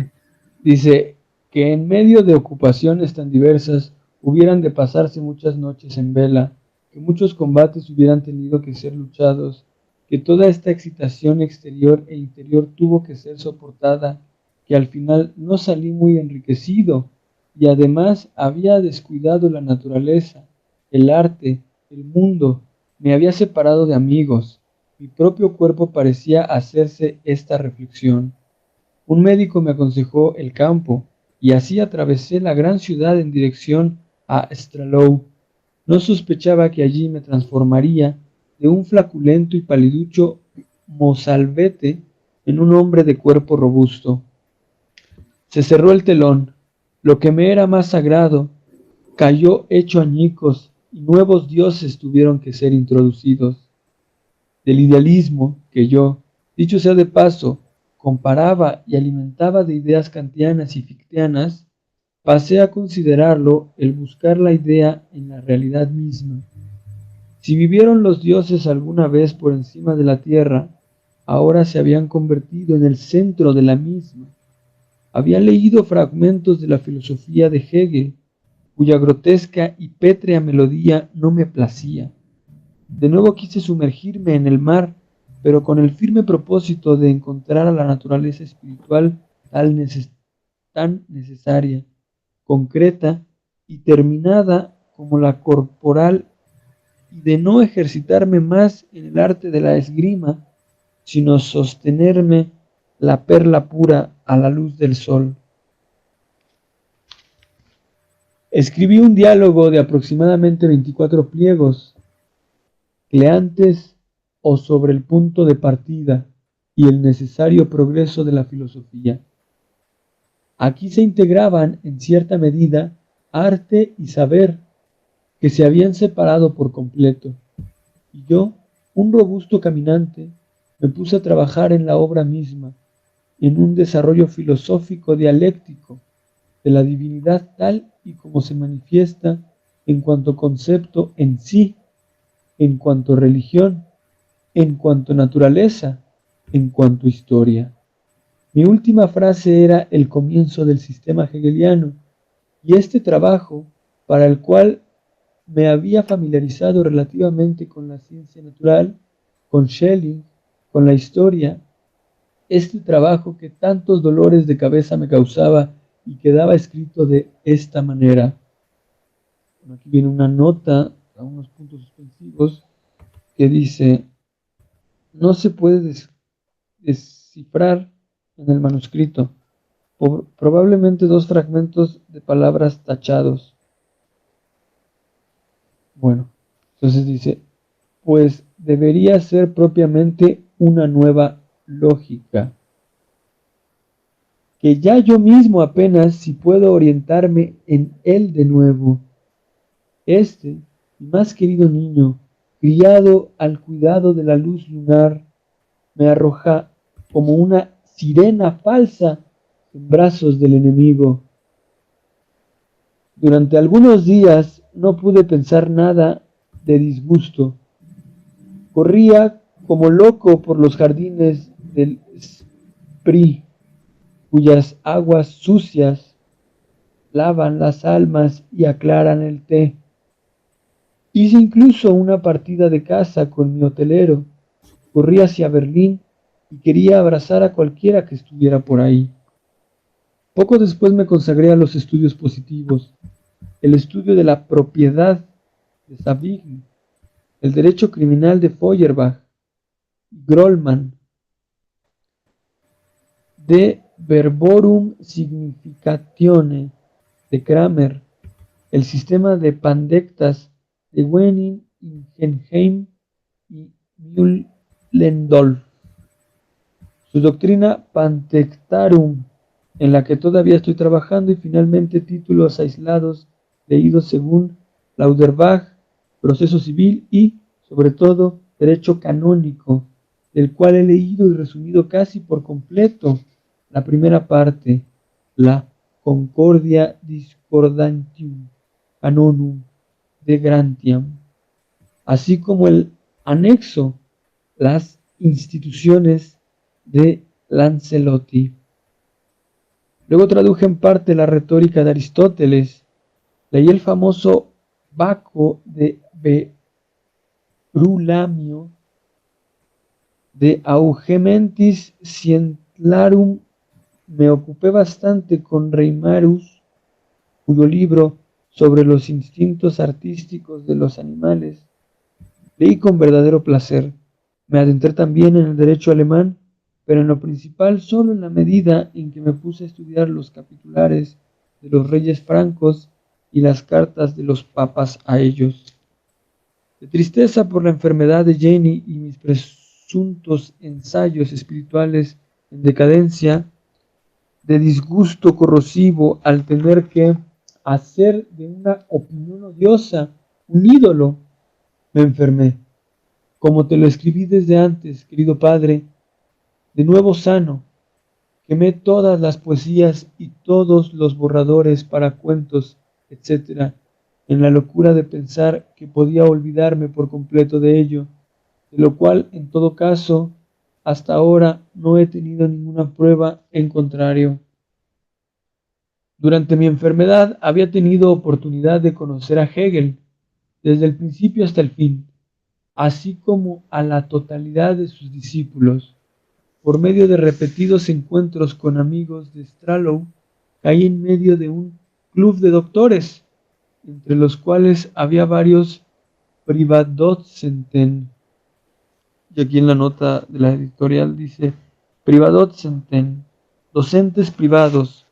Dice que en medio de ocupaciones tan diversas hubieran de pasarse muchas noches en vela, que muchos combates hubieran tenido que ser luchados, que toda esta excitación exterior e interior tuvo que ser soportada, que al final no salí muy enriquecido y además había descuidado la naturaleza, el arte, el mundo, me había separado de amigos, mi propio cuerpo parecía hacerse esta reflexión. Un médico me aconsejó el campo, y así atravesé la gran ciudad en dirección a Stralow. No sospechaba que allí me transformaría de un flaculento y paliducho mozalbete en un hombre de cuerpo robusto. Se cerró el telón. Lo que me era más sagrado cayó hecho añicos y nuevos dioses tuvieron que ser introducidos. Del idealismo que yo, dicho sea de paso, comparaba y alimentaba de ideas kantianas y fictianas, pasé a considerarlo el buscar la idea en la realidad misma. Si vivieron los dioses alguna vez por encima de la tierra, ahora se habían convertido en el centro de la misma. Había leído fragmentos de la filosofía de Hegel, cuya grotesca y pétrea melodía no me placía. De nuevo quise sumergirme en el mar, pero con el firme propósito de encontrar a la naturaleza espiritual tan necesaria, concreta y terminada como la corporal, y de no ejercitarme más en el arte de la esgrima, sino sostenerme la perla pura a la luz del sol. Escribí un diálogo de aproximadamente 24 pliegos, Cleantes o sobre el punto de partida y el necesario progreso de la filosofía. Aquí se integraban en cierta medida arte y saber que se habían separado por completo, y yo, un robusto caminante, me puse a trabajar en la obra misma, en un desarrollo filosófico dialéctico de la divinidad tal y como se manifiesta en cuanto concepto en sí, en cuanto religión, en cuanto naturaleza, en cuanto historia. Mi última frase era el comienzo del sistema hegeliano, y este trabajo, para el cual me había familiarizado relativamente con la ciencia natural, con Schelling, con la historia, este trabajo que tantos dolores de cabeza me causaba y quedaba escrito de esta manera. Bueno, aquí viene una nota a unos puntos suspensivos que dice: no se puede descifrar en el manuscrito, probablemente dos fragmentos de palabras tachados. Bueno, entonces dice, pues debería ser propiamente una nueva lógica, que ya yo mismo apenas si puedo orientarme en él de nuevo. Este, mi más querido niño, criado al cuidado de la luz lunar, me arroja como una sirena falsa en brazos del enemigo. Durante algunos días no pude pensar nada de disgusto. Corría como loco por los jardines del Spree, cuyas aguas sucias lavan las almas y aclaran el té. Hice incluso una partida de caza con mi hotelero. Corrí hacia Berlín y quería abrazar a cualquiera que estuviera por ahí. Poco después me consagré a los estudios positivos, el estudio de la propiedad de Savigny, el derecho criminal de Feuerbach, Grollmann, De Verborum Significatione de Kramer, el sistema de pandectas de Wenning, Ingenheim y Mühlendorf, su doctrina Pandectarum, en la que todavía estoy trabajando, y finalmente títulos aislados leídos según Lauterbach, proceso civil y, sobre todo, derecho canónico, del cual he leído y resumido casi por completo la primera parte, la Concordia Discordantium Canonum de Grantiam, así como el anexo, las instituciones de Lancelotti. Luego traduje en parte la retórica de Aristóteles, leí el famoso Baco de Berulamio, de Augementis Scientiarum, me ocupé bastante con Reimarus, cuyo libro sobre los instintos artísticos de los animales leí con verdadero placer. Me adentré también en el derecho alemán, pero en lo principal solo en la medida en que me puse a estudiar los capitulares de los reyes francos y las cartas de los papas a ellos. De tristeza por la enfermedad de Jenny y mis presuntos ensayos espirituales en decadencia, de disgusto corrosivo al tener que hacer de una opinión odiosa un ídolo, me enfermé. Como te lo escribí desde antes, querido padre, de nuevo sano, quemé todas las poesías y todos los borradores para cuentos, etc., en la locura de pensar que podía olvidarme por completo de ello, de lo cual, en todo caso, hasta ahora no he tenido ninguna prueba en contrario. Durante mi enfermedad había tenido oportunidad de conocer a Hegel, desde el principio hasta el fin, así como a la totalidad de sus discípulos. Por medio de repetidos encuentros con amigos de Stralow, caí en medio de un club de doctores, entre los cuales había varios Privatdozenten. Y aquí en la nota de la editorial dice Privatdozenten, docentes privados,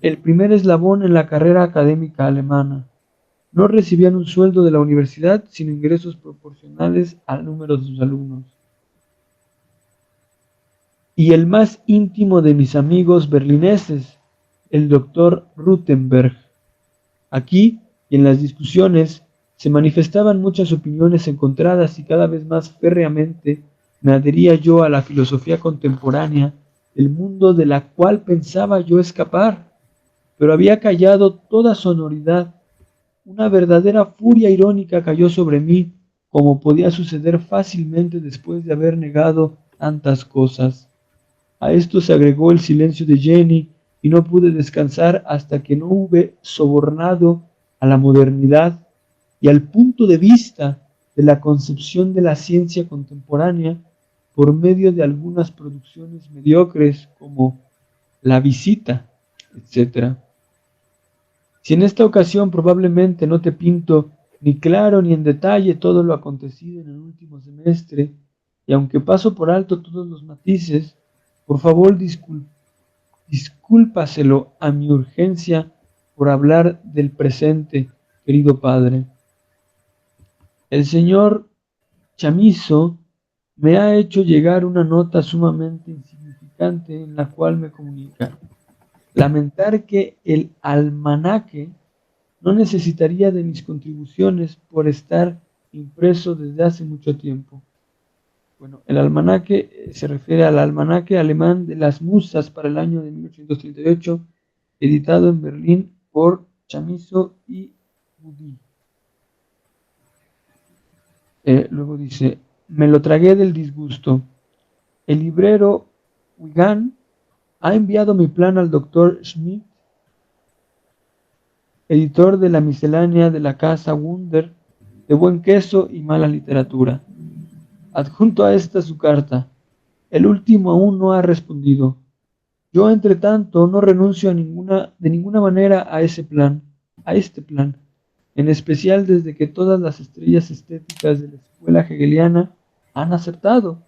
el primer eslabón en la carrera académica alemana. No recibían un sueldo de la universidad, sino ingresos proporcionales al número de sus alumnos. Y el más íntimo de mis amigos berlineses, el doctor Rutenberg. Aquí y en las discusiones se manifestaban muchas opiniones encontradas y cada vez más férreamente me adhería yo a la filosofía contemporánea del mundo de la cual pensaba yo escapar, pero había callado toda sonoridad. Una verdadera furia irónica cayó sobre mí, como podía suceder fácilmente después de haber negado tantas cosas. A esto se agregó el silencio de Jenny y no pude descansar hasta que no hube sobornado a la modernidad y al punto de vista de la concepción de la ciencia contemporánea por medio de algunas producciones mediocres como La Visita, etc. Si en esta ocasión probablemente no te pinto ni claro ni en detalle todo lo acontecido en el último semestre, y aunque paso por alto todos los matices, por favor discúlpaselo a mi urgencia por hablar del presente, querido padre. El señor Chamizo me ha hecho llegar una nota sumamente insignificante en la cual me comunica lamentar que el almanaque no necesitaría de mis contribuciones por estar impreso desde hace mucho tiempo. Bueno, el almanaque se refiere al almanaque alemán de las musas para el año de 1838, editado en Berlín por Chamizo y Budi. Luego dice, me lo tragué del disgusto. El librero Wigan ha enviado mi plan al doctor Schmidt, editor de la miscelánea de la casa Wunder, de buen queso y mala literatura. Adjunto a esta su carta. El último aún no ha respondido. Yo, entre tanto, no renuncio de ninguna manera a este plan. en especial desde que todas las estrellas estéticas de la escuela hegeliana han aceptado,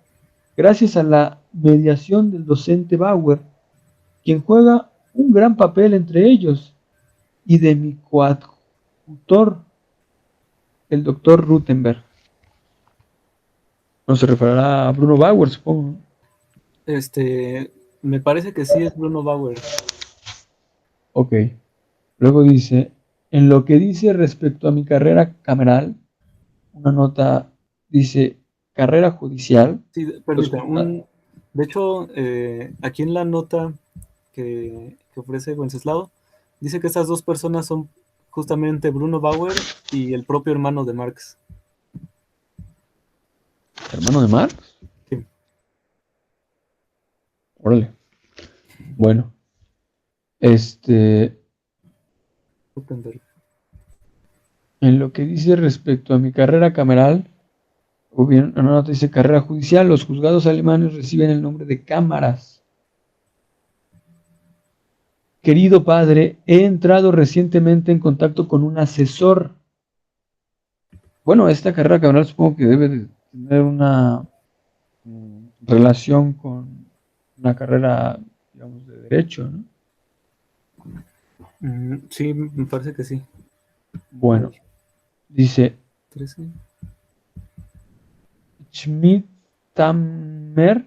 gracias a la mediación del docente Bauer, quien juega un gran papel entre ellos, y de mi coadjutor, el doctor Rutenberg. No se referirá a Bruno Bauer, supongo. Me parece que sí es Bruno Bauer. Ok. Luego dice, en lo que dice respecto a mi carrera cameral, una nota dice, carrera judicial, Sí, los permítame. juzgados. De hecho, aquí en la nota que ofrece Wenceslao, dice que estas dos personas son justamente Bruno Bauer y el propio hermano de Marx. ¿Hermano de Marx? Sí. Órale. Bueno, este, Gutenberg. en lo que dice respecto a mi carrera cameral, o bien, una nota dice carrera judicial, los juzgados alemanes reciben el nombre de cámaras. Querido padre, he entrado recientemente en contacto con un asesor. Bueno, esta carrera cameral supongo que debe de tener una relación con una carrera, digamos, de derecho, ¿no? Sí, me parece que sí. A Bueno, ver, dice 13. Schmidt-Tammer,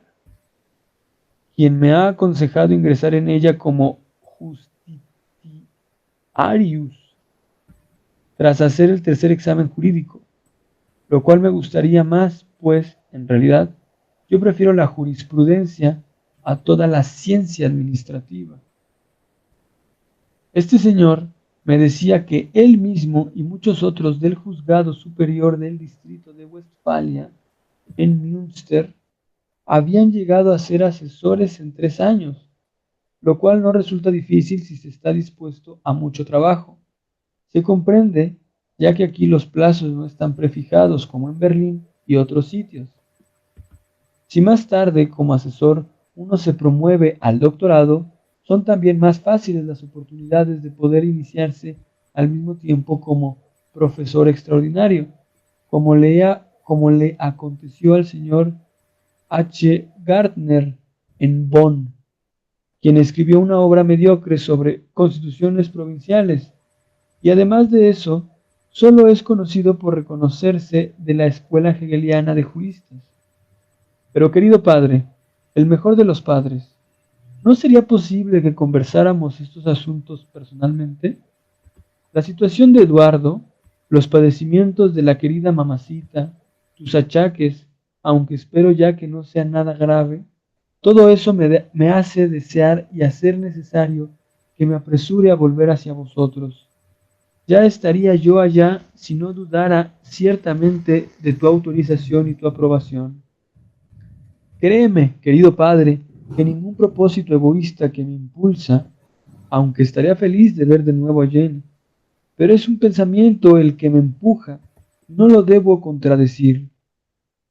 quien me ha aconsejado ingresar en ella como justitiarius tras hacer el tercer examen jurídico, lo cual me gustaría más, pues, en realidad, yo prefiero la jurisprudencia a toda la ciencia administrativa. Este señor me decía que él mismo y muchos otros del juzgado superior del distrito de Westfalia, en Münster, habían llegado a ser asesores en 3 años, lo cual no resulta difícil si se está dispuesto a mucho trabajo. Se comprende, ya que aquí los plazos no están prefijados como en Berlín y otros sitios. Si más tarde, como asesor, uno se promueve al doctorado, son también más fáciles las oportunidades de poder iniciarse al mismo tiempo como profesor extraordinario, como le aconteció al señor H. Gardner en Bonn, quien escribió una obra mediocre sobre constituciones provinciales, y además de eso, solo es conocido por reconocerse de la escuela hegeliana de juristas. Pero querido padre, el mejor de los padres, ¿no sería posible que conversáramos estos asuntos personalmente? La situación de Eduardo, los padecimientos de la querida mamacita, tus achaques, aunque espero ya que no sea nada grave, todo eso me hace desear y hacer necesario que me apresure a volver hacia vosotros. Ya estaría yo allá si no dudara ciertamente de tu autorización y tu aprobación. Créeme, querido padre, que ningún propósito egoísta que me impulsa, aunque estaría feliz de ver de nuevo a Jenny, pero es un pensamiento el que me empuja, no lo debo contradecir.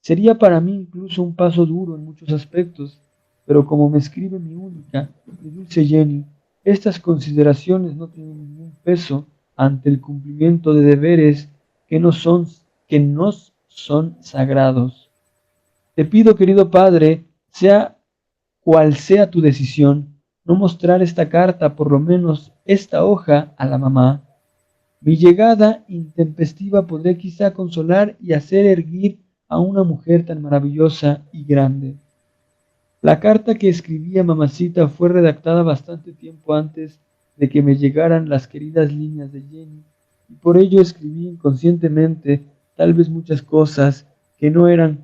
Sería para mí incluso un paso duro en muchos aspectos, pero como me escribe mi única y dulce Jenny, estas consideraciones no tienen ningún peso ante el cumplimiento de deberes que no son, que nos son sagrados. Te pido, querido padre, sea cual sea tu decisión, no mostrar esta carta, por lo menos esta hoja, a la mamá. Mi llegada intempestiva podré quizá consolar y hacer erguir a una mujer tan maravillosa y grande. La carta que escribí a mamacita fue redactada bastante tiempo antes de que me llegaran las queridas líneas de Jenny, y por ello escribí inconscientemente tal vez muchas cosas que no eran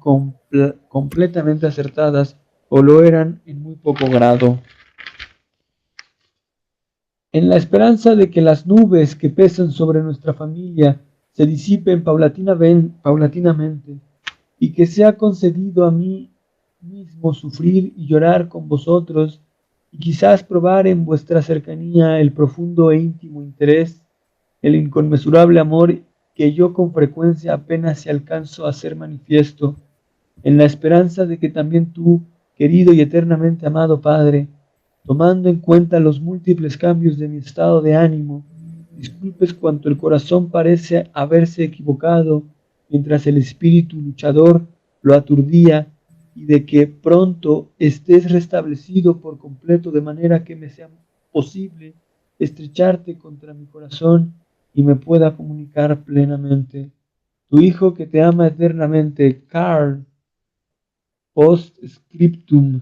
completamente acertadas o lo eran en muy poco grado. En la esperanza de que las nubes que pesan sobre nuestra familia se disipen paulatinamente y que sea concedido a mí mismo sufrir y llorar con vosotros y quizás probar en vuestra cercanía el profundo e íntimo interés, el inconmensurable amor que yo con frecuencia apenas se alcanzo a hacer manifiesto, en la esperanza de que también tú, querido y eternamente amado Padre, tomando en cuenta los múltiples cambios de mi estado de ánimo, disculpes cuanto el corazón parece haberse equivocado, mientras el espíritu luchador lo aturdía, y de que pronto estés restablecido por completo, de manera que me sea posible estrecharte contra mi corazón y me pueda comunicar plenamente. Tu hijo que te ama eternamente, Carl. Post scriptum.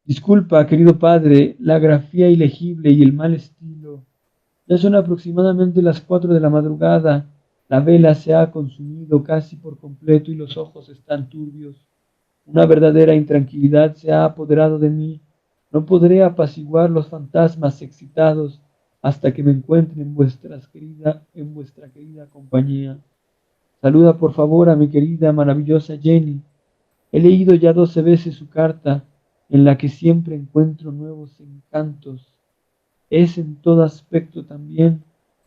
Disculpa, querido padre, la grafía ilegible y el mal estilo. Ya son aproximadamente las 4 de la madrugada. La vela se ha consumido casi por completo y los ojos están turbios. Una verdadera intranquilidad se ha apoderado de mí. No podré apaciguar los fantasmas excitados hasta que me encuentre en vuestra querida compañía. Saluda por favor a mi querida, maravillosa Jenny. He leído ya 12 veces su carta, en la que siempre encuentro nuevos encantos. Es en todo aspecto también,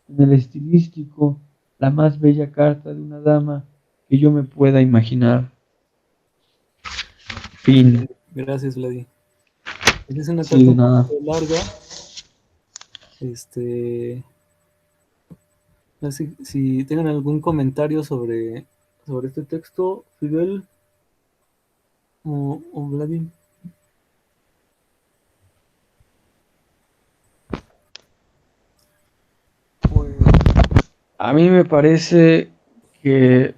en el estilístico, la más bella carta de una dama que yo me pueda imaginar. Fin. Gracias, Vladi. Es una Sí, carta de un nada. poquito larga. No sé si tienen algún comentario sobre este texto, Fidel o Vladi. Pues a mí me parece que,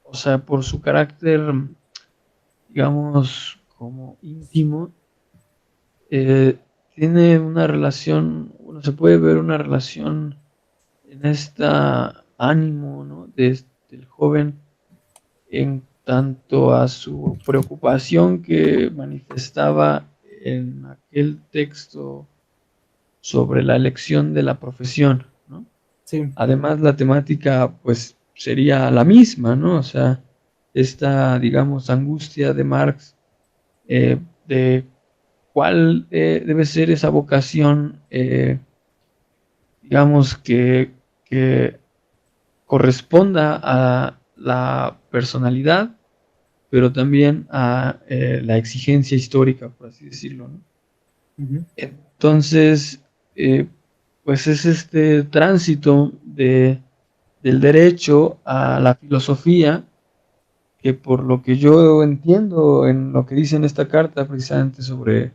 o sea, por su carácter, digamos, como íntimo, eh, tiene una relación, bueno, se puede ver una relación en esta ánimo, ¿no? Del joven en tanto a su preocupación que manifestaba en aquel texto sobre la elección de la profesión, ¿no? Sí, Además, la temática, pues, sería la misma, ¿no? O sea, esta, digamos, angustia de Marx de cuál debe ser esa vocación, digamos, que corresponda a la personalidad, pero también a la exigencia histórica, por así decirlo, ¿no? uh-huh. Entonces, pues es este tránsito del derecho a la filosofía, que por lo que yo entiendo en lo que dice en esta carta, precisamente sobre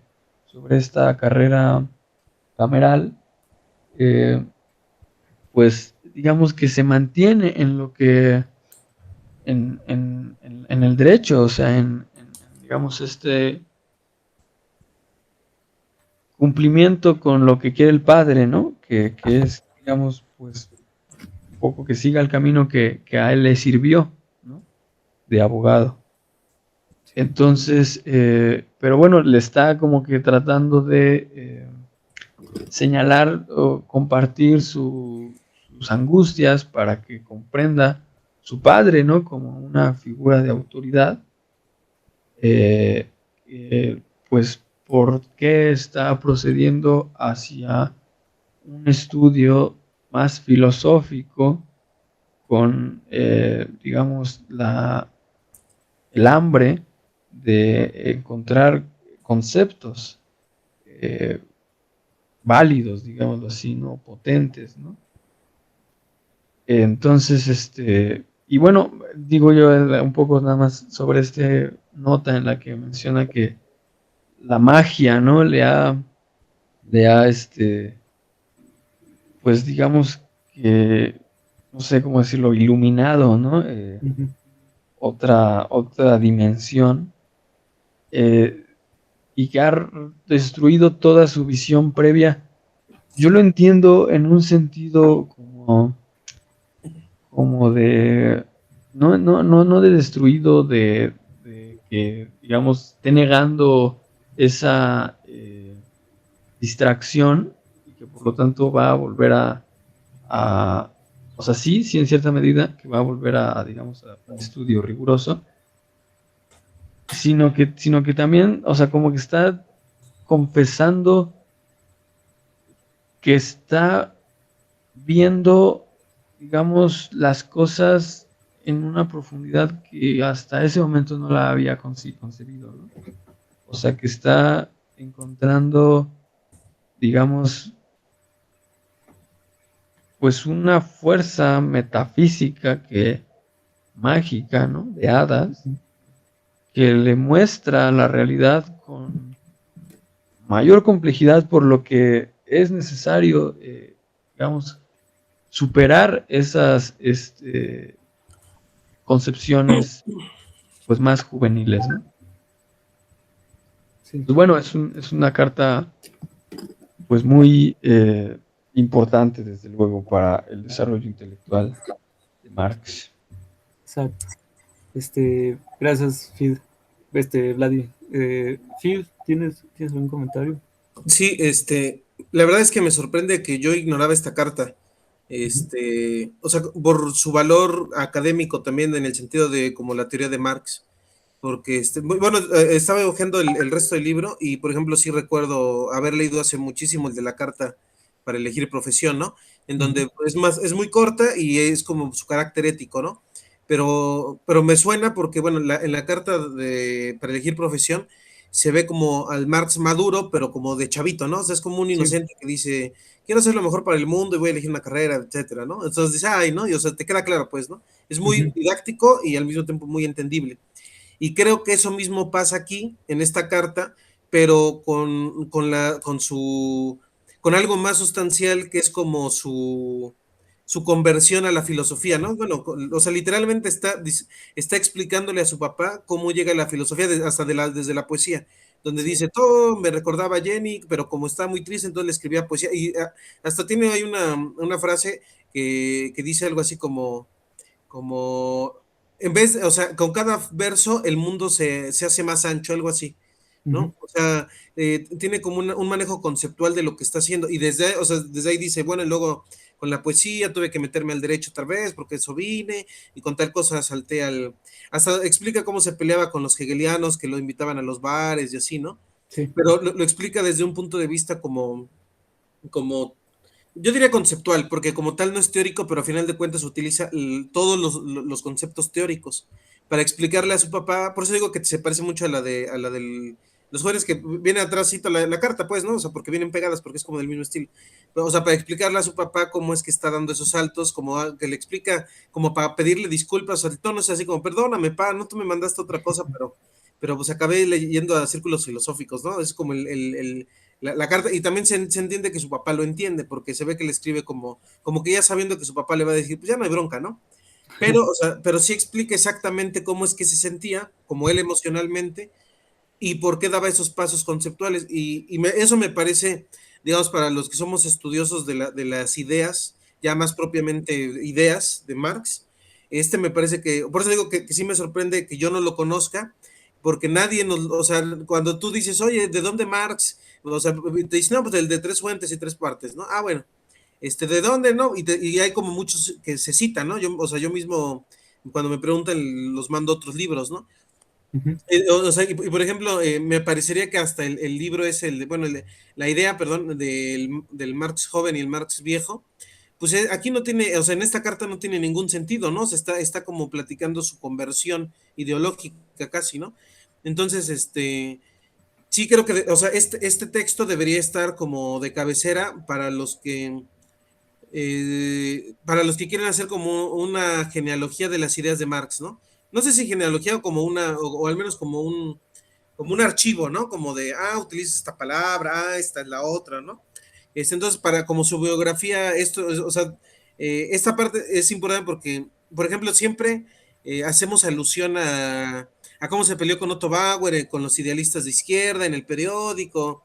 esta carrera cameral, eh, pues digamos que se mantiene en lo que, en el derecho, o sea, digamos, este cumplimiento con lo que quiere el padre, ¿no? Que es, digamos, pues un poco que siga el camino que a él le sirvió, ¿no? De abogado. Sí. Entonces, pero bueno, le está como que tratando de señalar o compartir sus angustias para que comprenda su padre, ¿no? Como una figura de autoridad, eh, pues por qué está procediendo hacia un estudio más filosófico con, digamos, el hambre de encontrar conceptos eh, válidos, digámoslo así, ¿no? Potentes, ¿no? Entonces, y bueno, digo yo un poco nada más sobre esta nota en la que menciona que la magia, ¿no? Pues digamos que, no sé cómo decirlo, iluminado, ¿no? Uh-huh. Otra dimensión, eh, y que ha destruido toda su visión previa. Yo lo entiendo en un sentido como de, no de destruido, de que, digamos, esté negando esa distracción y que por lo tanto va a volver a, o sea, sí, sí, en cierta medida, que va a volver digamos, a un estudio riguroso, sino que también, o sea, como que está confesando que está viendo, digamos, las cosas en una profundidad que hasta ese momento no la había concebido, ¿no? O sea, que está encontrando, digamos, pues una fuerza metafísica mágica, ¿no? De hadas, que le muestra la realidad con mayor complejidad, por lo que es necesario, digamos, superar esas concepciones pues más juveniles, ¿no? Sí, Pues bueno, es una carta pues muy importante desde luego para el desarrollo intelectual de Marx. exacto. Gracias, Phil. Vladi. Phil, ¿tienes algún comentario? Sí, la verdad es que me sorprende que yo ignoraba esta carta. O sea, por su valor académico también en el sentido de como la teoría de Marx, porque bueno, estaba hojeando el resto del libro y, por ejemplo, sí recuerdo haber leído hace muchísimo el de la carta para elegir profesión, ¿no? En donde es muy corta y es como su carácter ético, ¿no? Pero me suena porque, bueno, en la carta para elegir profesión se ve como al Marx maduro, pero como de chavito, ¿no? O sea, es como un Sí. inocente que dice, quiero hacer lo mejor para el mundo y voy a elegir una carrera, etcétera, ¿no? Entonces dice, ay, ¿no? Y o sea, te queda claro, pues, ¿no? Es muy Ujú. didáctico y al mismo tiempo muy entendible. Y creo que eso mismo pasa aquí, en esta carta, pero con algo más sustancial que es como su conversión a la filosofía, ¿no? Bueno, o sea, literalmente está explicándole a su papá cómo llega la filosofía hasta desde la poesía, donde Sí. dice, todo me recordaba a Jenny, pero como está muy triste, entonces le escribía poesía. Y hasta tiene ahí una frase que dice algo así como en vez, o sea, con cada verso el mundo se hace más ancho, algo así, Ujú. ¿no? O sea, tiene como un manejo conceptual de lo que está haciendo y o sea, desde ahí dice, bueno, y luego con la poesía tuve que meterme al derecho otra vez porque eso vine y con tal cosa salté hasta explica cómo se peleaba con los hegelianos que lo invitaban a los bares y así, ¿no? Sí. Pero lo explica desde un punto de vista como yo diría conceptual, porque como tal no es teórico, pero a final de cuentas utiliza todos los conceptos teóricos para explicarle a su papá. Por eso digo que se parece mucho a la del los jóvenes que viene atrás cita la carta, pues, ¿no? O sea, porque vienen pegadas, porque es como del mismo estilo. Pero, o sea, para explicarle a su papá cómo es que está dando esos saltos, como que le explica, como para pedirle disculpas, o sea, el tono es así como, perdóname, pa, no tú me mandaste otra cosa, pero pues acabé leyendo a círculos filosóficos, ¿no? Es como la carta, y también se entiende que su papá lo entiende, porque se ve que le escribe como que ya sabiendo que su papá le va a decir, pues ya no hay bronca, ¿no? Pero, o sea, pero sí explica exactamente cómo es que se sentía, como él emocionalmente, y por qué daba esos pasos conceptuales. Eso me parece, digamos, para los que somos estudiosos de las ideas, ya más propiamente ideas de Marx, me parece por eso digo que sí me sorprende que yo no lo conozca, porque nadie o sea, cuando tú dices, oye, ¿de dónde Marx? O sea, te dicen, no, pues el de tres fuentes y tres partes, ¿no? Ah, bueno, ¿de dónde, no? Y hay como muchos que se citan, ¿no? O sea, yo mismo, cuando me preguntan, los mando otros libros, ¿no? Ujú. O sea, y por ejemplo, me parecería que hasta el libro es bueno, la idea, perdón, del Marx joven y el Marx viejo, pues aquí no tiene, o sea, en esta carta no tiene ningún sentido, ¿no? O sea, está como platicando su conversión ideológica casi, ¿no? Entonces, sí creo que, o sea, este texto debería estar como de cabecera para los que quieren hacer como una genealogía de las ideas de Marx, ¿no? No sé si genealogía o como o al menos como un archivo, ¿no? Como de, utiliza esta palabra, esta es la otra, ¿no? Entonces, para como su biografía, o sea, esta parte es importante porque, por ejemplo, siempre hacemos alusión a cómo se peleó con Otto Bauer, con los idealistas de izquierda, en el periódico,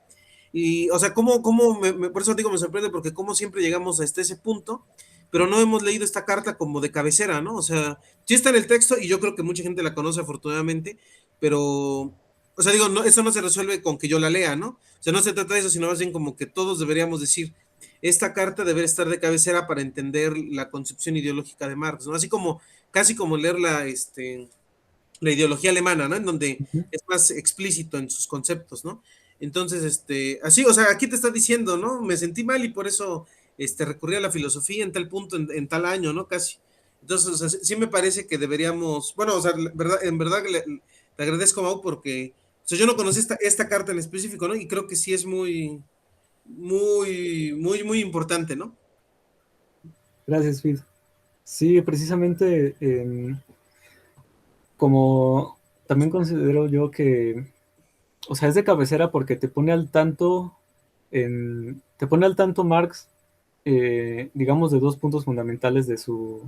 y, o sea, por eso digo, me sorprende, porque como siempre llegamos hasta ese punto, pero no hemos leído esta carta como de cabecera, ¿no? O sea, sí está en el texto y yo creo que mucha gente la conoce afortunadamente, pero, o sea, digo, no, eso no se resuelve con que yo la lea, ¿no? O sea, no se trata de eso, sino más bien como que todos deberíamos decir, esta carta debe estar de cabecera para entender la concepción ideológica de Marx, ¿no? Así como, casi como leer la ideología alemana, ¿no? En donde Ujú. es más explícito en sus conceptos, ¿no? Entonces, así, o sea, aquí te está diciendo, ¿no? Me sentí mal y por eso, recurrí a la filosofía en tal punto, en tal año, ¿no? Casi. Entonces, o sea, sí me parece que deberíamos, bueno, o sea, en verdad que le agradezco a Mau porque, o sea, yo no conocí esta carta en específico, ¿no? Y creo que sí es muy, muy, muy, muy importante, ¿no? Gracias, Phil. Sí, precisamente, como también considero yo que, o sea, es de cabecera porque te pone al tanto, te pone al tanto Marx, digamos, de dos puntos fundamentales de su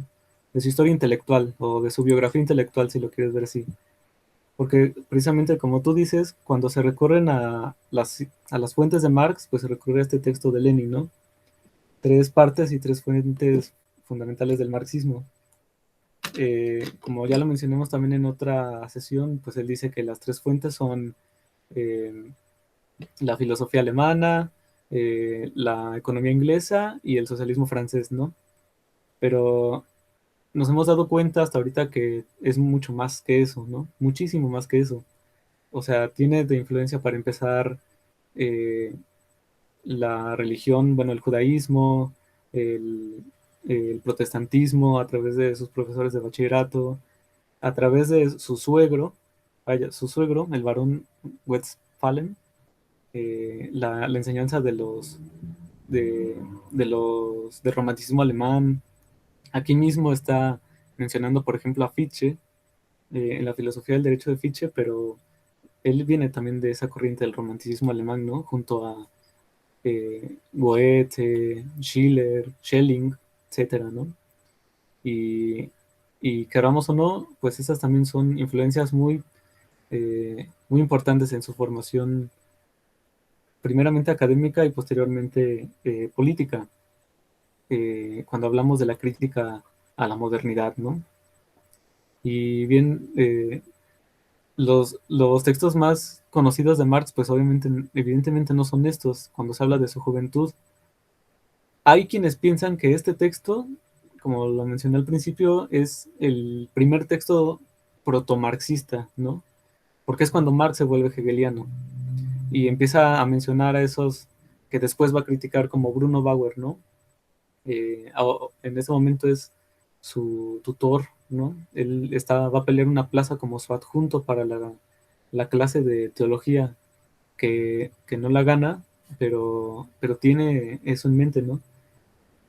historia intelectual o de su biografía intelectual, si lo quieres ver así. Porque precisamente como tú dices, cuando se recurren a las fuentes de Marx, pues se recurre a este texto de Lenin, ¿no? Tres partes y tres fuentes fundamentales del marxismo. Como ya lo mencionamos también en otra sesión, pues él dice que las tres fuentes son eh, la filosofía alemana, la economía inglesa y el socialismo francés, ¿no? Pero nos hemos dado cuenta hasta ahorita que es mucho más que eso, ¿no? Muchísimo más que eso. O sea, tiene de influencia para empezar eh, la religión, bueno, el judaísmo, el, el protestantismo a través de sus profesores de bachillerato, a través de su suegro, vaya, su suegro, el barón Westphalen, la enseñanza del romanticismo alemán. Aquí mismo está mencionando, por ejemplo, a Fichte, en la filosofía del derecho de Fichte, pero él viene también de esa corriente del romanticismo alemán, ¿no? Junto a Goethe, Schiller, Schelling, etcétera, ¿no? Y, y queramos o no, pues esas también son influencias muy importantes en su formación, primeramente académica y posteriormente política, cuando hablamos de la crítica a la modernidad, ¿no? Y bien, los textos más conocidos de Marx, pues obviamente, evidentemente no son estos, cuando se habla de su juventud. Hay quienes piensan que este texto, como lo mencioné al principio, es el primer texto protomarxista, ¿no? Porque es cuando Marx se vuelve hegeliano y empieza a mencionar a esos que después va a criticar como Bruno Bauer, ¿no? En ese momento es su tutor, ¿no? Va a pelear una plaza como su adjunto para la clase de teología que no la gana, pero tiene eso en mente, ¿no?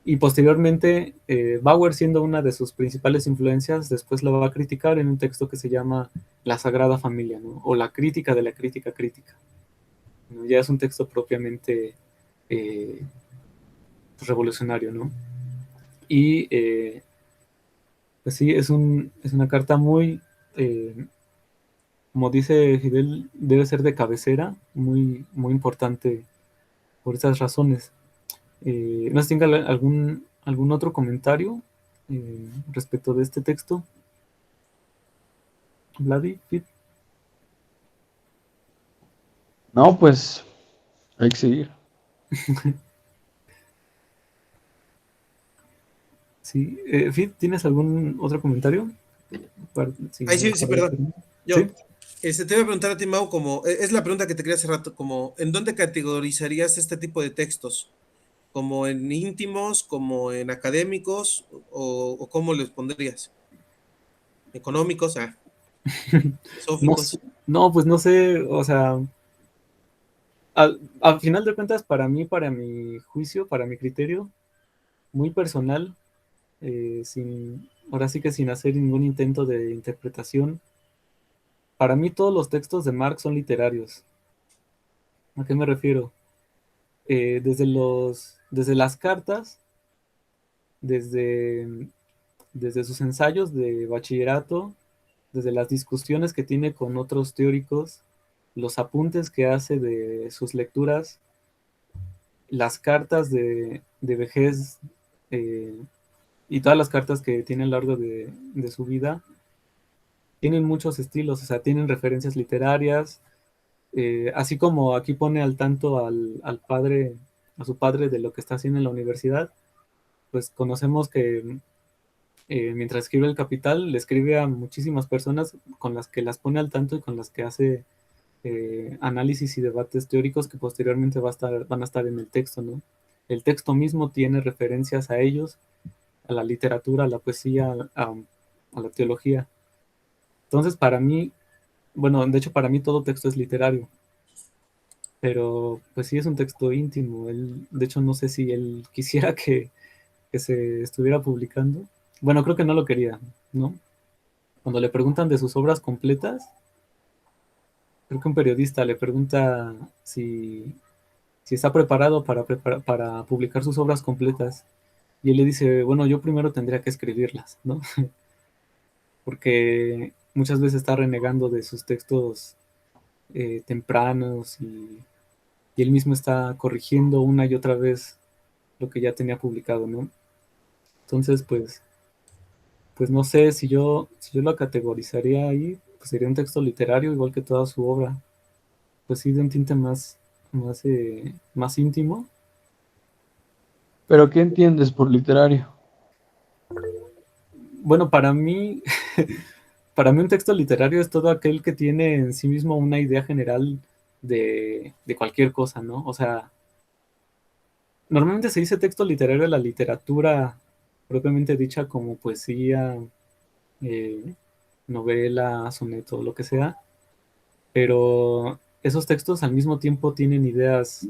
Y posteriormente, Bauer, siendo una de sus principales influencias, después lo va a criticar en un texto que se llama La Sagrada Familia, ¿no? O la crítica de la crítica crítica, ¿no? Ya es un texto propiamente eh, revolucionario, ¿no? Y pues sí, es una carta muy, como dice Fidel, debe ser de cabecera, muy importante por esas razones. No sé si tenga algún otro comentario respecto de este texto. Vladi, Fit. No, pues hay que seguir. Sí, Fit, ¿tienes algún otro comentario? Ay, sí, sí, perdón. ¿Sí? Yo, te iba a preguntar a ti, Mau, como, es la pregunta que te quería hace rato, como, ¿en dónde categorizarías este tipo de textos? ¿Como en íntimos, como en académicos, o cómo les pondrías? ¿Económicos, No, filosóficos? no, pues no sé, o sea, al final de cuentas, para mí, para mi juicio, para mi criterio, muy personal, ahora sí que sin hacer ningún intento de interpretación, para mí todos los textos de Marx son literarios. ¿A qué me refiero? Desde las cartas, desde, desde sus ensayos de bachillerato, desde las discusiones que tiene con otros teóricos, los apuntes que hace de sus lecturas, las cartas de vejez eh, y todas las cartas que tiene a lo largo de su vida, tienen muchos estilos, o sea, tienen referencias literarias, así como aquí pone al tanto al padre, a su padre de lo que está haciendo en la universidad, pues conocemos que mientras escribe El Capital, le escribe a muchísimas personas con las que las pone al tanto y con las que hace análisis y debates teóricos que posteriormente van a estar en el texto, ¿no? El texto mismo tiene referencias a ellos, a la literatura, a la poesía, a la teología. Entonces, para mí, bueno, de hecho, para mí todo texto es literario, pero pues sí es un texto íntimo. De hecho, no sé si él quisiera que se estuviera publicando. Bueno, creo que no lo quería, ¿no? Cuando le preguntan de sus obras completas, creo que un periodista le pregunta si está preparado para publicar sus obras completas. Y él le dice, bueno, yo primero tendría que escribirlas, ¿no? Porque muchas veces está renegando de sus textos tempranos y él mismo está corrigiendo una y otra vez lo que ya tenía publicado, ¿no? Entonces, pues no sé si yo lo categorizaría ahí, pues sería un texto literario igual que toda su obra, pues sí de un tinte más íntimo. Pero ¿qué entiendes por literario? Bueno, para mí un texto literario es todo aquel que tiene en sí mismo una idea general de cualquier cosa, ¿no? O sea, normalmente se dice texto literario a la literatura propiamente dicha como poesía, eh, novela, soneto, lo que sea, pero esos textos al mismo tiempo tienen ideas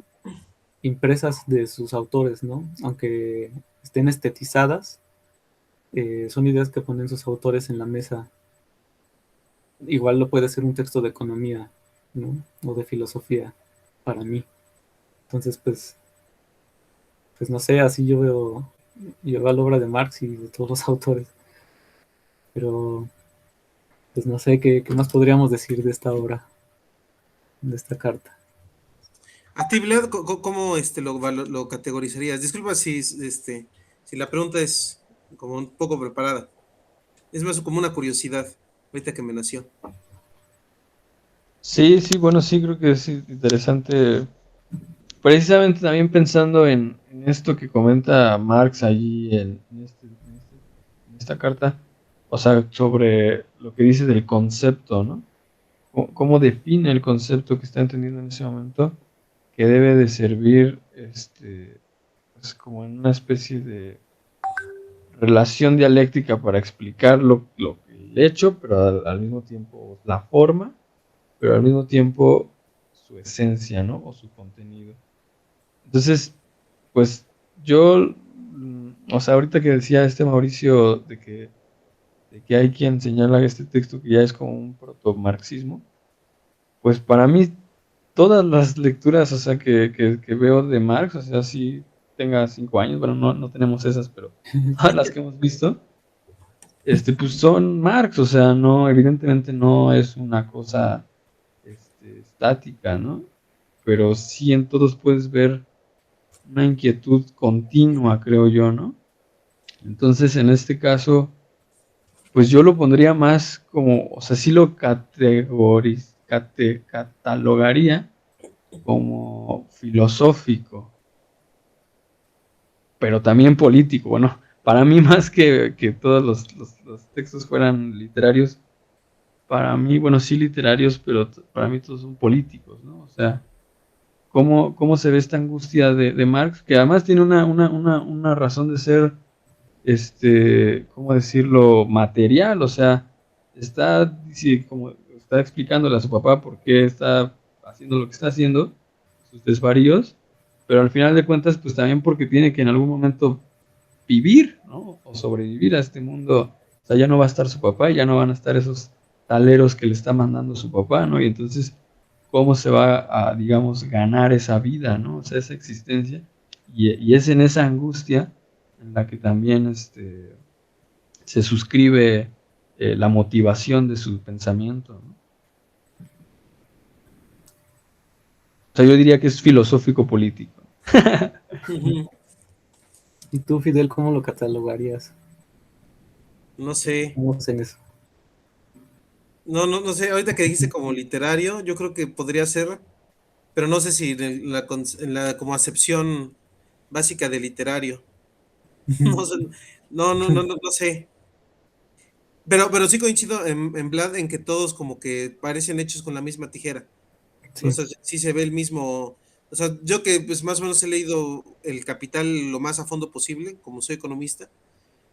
impresas de sus autores, ¿no? Aunque estén estetizadas, son ideas que ponen sus autores en la mesa. Igual lo puede ser un texto de economía, ¿no? O de filosofía, para mí. Entonces, pues no sé, así yo veo la obra de Marx y de todos los autores. Pero, pues no sé qué más podríamos decir de esta obra, de esta carta. A ti, Vlad, ¿cómo lo categorizarías? Disculpa si la pregunta es como un poco preparada. Es más como una curiosidad, ahorita que me nació. Sí, sí, bueno, sí, creo que es interesante. Precisamente también pensando en esto que comenta Marx allí en esta carta, o sea, sobre lo que dice del concepto, ¿no? ¿Cómo define el concepto que está entendiendo en ese momento? Que debe de servir, pues como en una especie de relación dialéctica para explicar el hecho, pero al mismo tiempo la forma, pero al mismo tiempo su esencia, ¿no? O su contenido. Entonces, pues yo, o sea, ahorita que decía Mauricio de que hay quien señala este texto que ya es como un proto-marxismo, pues para mí todas las lecturas, o sea, que veo de Marx, o sea, si tenga 5 años, bueno, no tenemos esas, pero todas las que hemos visto, pues son Marx, o sea, no, evidentemente no es una cosa, estática, ¿no? Pero sí en todos puedes ver una inquietud continua, creo yo, ¿no? Entonces, en este caso, pues yo lo pondría más como, o sea, sí lo catalogaría como filosófico, pero también político. Bueno, para mí más que todos los textos fueran literarios, para mí, bueno, sí literarios, pero para mí todos son políticos, ¿no? O sea, cómo se ve esta angustia de Marx, que además tiene una razón de ser, ¿cómo decirlo? Material, o sea, como está explicándole a su papá por qué está haciendo lo que está haciendo, sus desvaríos, pero al final de cuentas, pues también porque tiene que en algún momento vivir, ¿no? O sobrevivir a este mundo. O sea, ya no va a estar su papá, ya no van a estar esos taleros que le está mandando su papá, ¿no? Y entonces, ¿cómo se va a, digamos, ganar esa vida, ¿no? O sea, esa existencia. Y es en esa angustia en la que también se suscribe la motivación de su pensamiento, ¿no? O sea, yo diría que es filosófico político. Ujú. ¿Y tú, Fidel, cómo lo catalogarías? No sé, ¿Cómo es en eso? no sé, ahorita que dijiste como literario, yo creo que podría ser, pero no sé si en la como acepción básica de literario. No sé, no sé. Pero sí coincido en Vlad en que todos como que parecen hechos con la misma tijera. O Sí. sea, sí se ve el mismo. O sea, yo que pues más o menos he leído El Capital lo más a fondo posible, como soy economista,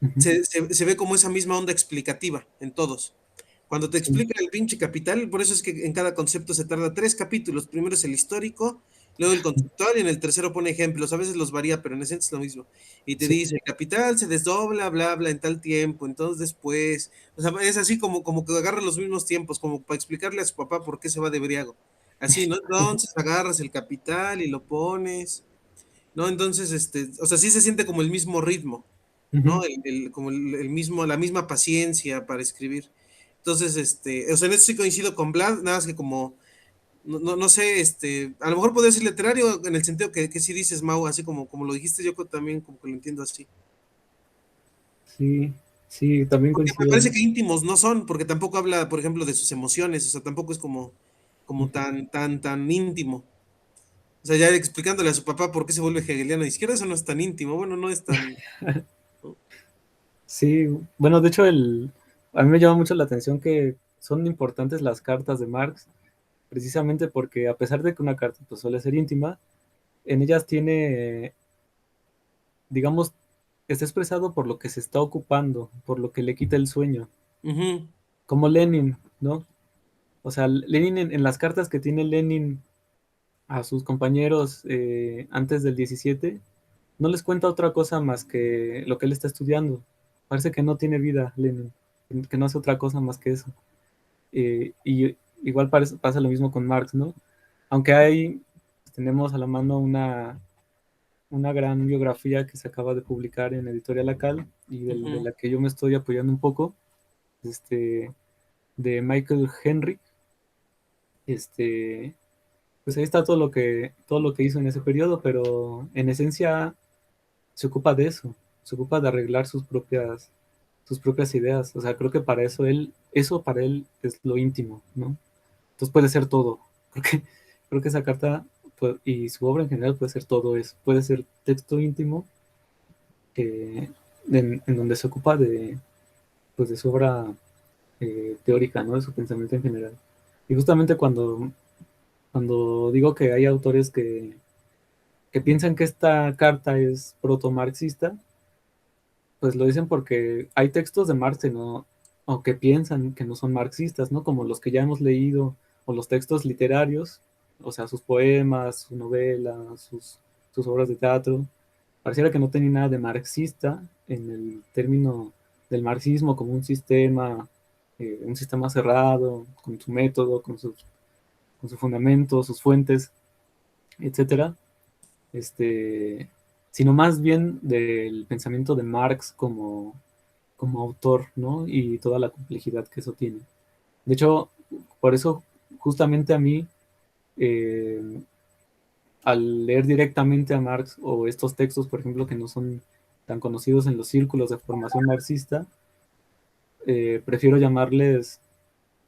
Ujú. se ve como esa misma onda explicativa en todos. Cuando te Sí. explica el pinche capital, por eso es que en cada concepto se tarda 3 capítulos. Primero es el histórico, luego el conceptual y en el tercero pone ejemplos, a veces los varía, pero en esencia es lo mismo. Y te Sí, dice, el capital se desdobla, bla, bla, en tal tiempo, entonces después, o sea, es así como que agarra los mismos tiempos, como para explicarle a su papá por qué se va de briago. Así, ¿no? Entonces agarras el capital y lo pones, ¿no? Entonces, o sea, sí se siente como el mismo ritmo, ¿no? ujú, Como el mismo, la misma paciencia para escribir. Entonces, o sea, en eso sí coincido con Vlad, nada más que como no sé, a lo mejor podría ser literario en el sentido que sí dices, Mau, así como lo dijiste, yo también como que lo entiendo así. sí, sí, también Porque me coincido. parece que íntimos no son, porque tampoco habla, por ejemplo, de sus emociones, o sea, tampoco es como Ujú. tan íntimo. O sea, ya explicándole a su papá por qué se vuelve hegeliano de izquierda, eso no es tan íntimo, bueno, no es tan... ¿no? Sí, bueno, de hecho, a mí me llama mucho la atención que son importantes las cartas de Marx, precisamente porque a pesar de que una carta pues, suele ser íntima, en ellas tiene, digamos, está expresado por lo que se está ocupando, por lo que le quita el sueño, Ujú, como Lenin, ¿no? O sea, Lenin en las cartas que tiene Lenin a sus compañeros antes del 17, no les cuenta otra cosa más que lo que él está estudiando. Parece que no tiene vida Lenin, que no hace otra cosa más que eso. Y igual pasa lo mismo con Marx, ¿no? Aunque tenemos a la mano una gran biografía que se acaba de publicar en Editorial Acal y de ujú, la que yo me estoy apoyando un poco, este, de Michael Henry, este, pues ahí está todo lo que hizo en ese periodo, pero en esencia se ocupa de eso, se ocupa de arreglar sus propias ideas. O sea, creo que para eso para él es lo íntimo, ¿no? Entonces puede ser todo. Creo que esa carta y su obra en general puede ser todo eso. Puede ser texto íntimo que, en donde se ocupa pues de su obra teórica, ¿no? De su pensamiento en general. Y justamente cuando digo que hay autores que piensan que esta carta es proto-marxista, pues lo dicen porque hay textos de Marx que no, o que piensan que no son marxistas, ¿no? Como los que ya hemos leído, o los textos literarios, o sea, sus poemas, su novela, sus obras de teatro. Pareciera que no tenía nada de marxista en el término del marxismo como un sistema cerrado, con su método, con su fundamento, sus fuentes, etcétera, este, sino más bien del pensamiento de Marx como autor, ¿no? Y toda la complejidad que eso tiene. De hecho, por eso justamente a mí, eh, al leer directamente a Marx o estos textos, por ejemplo, que no son tan conocidos en los círculos de formación marxista, prefiero llamarles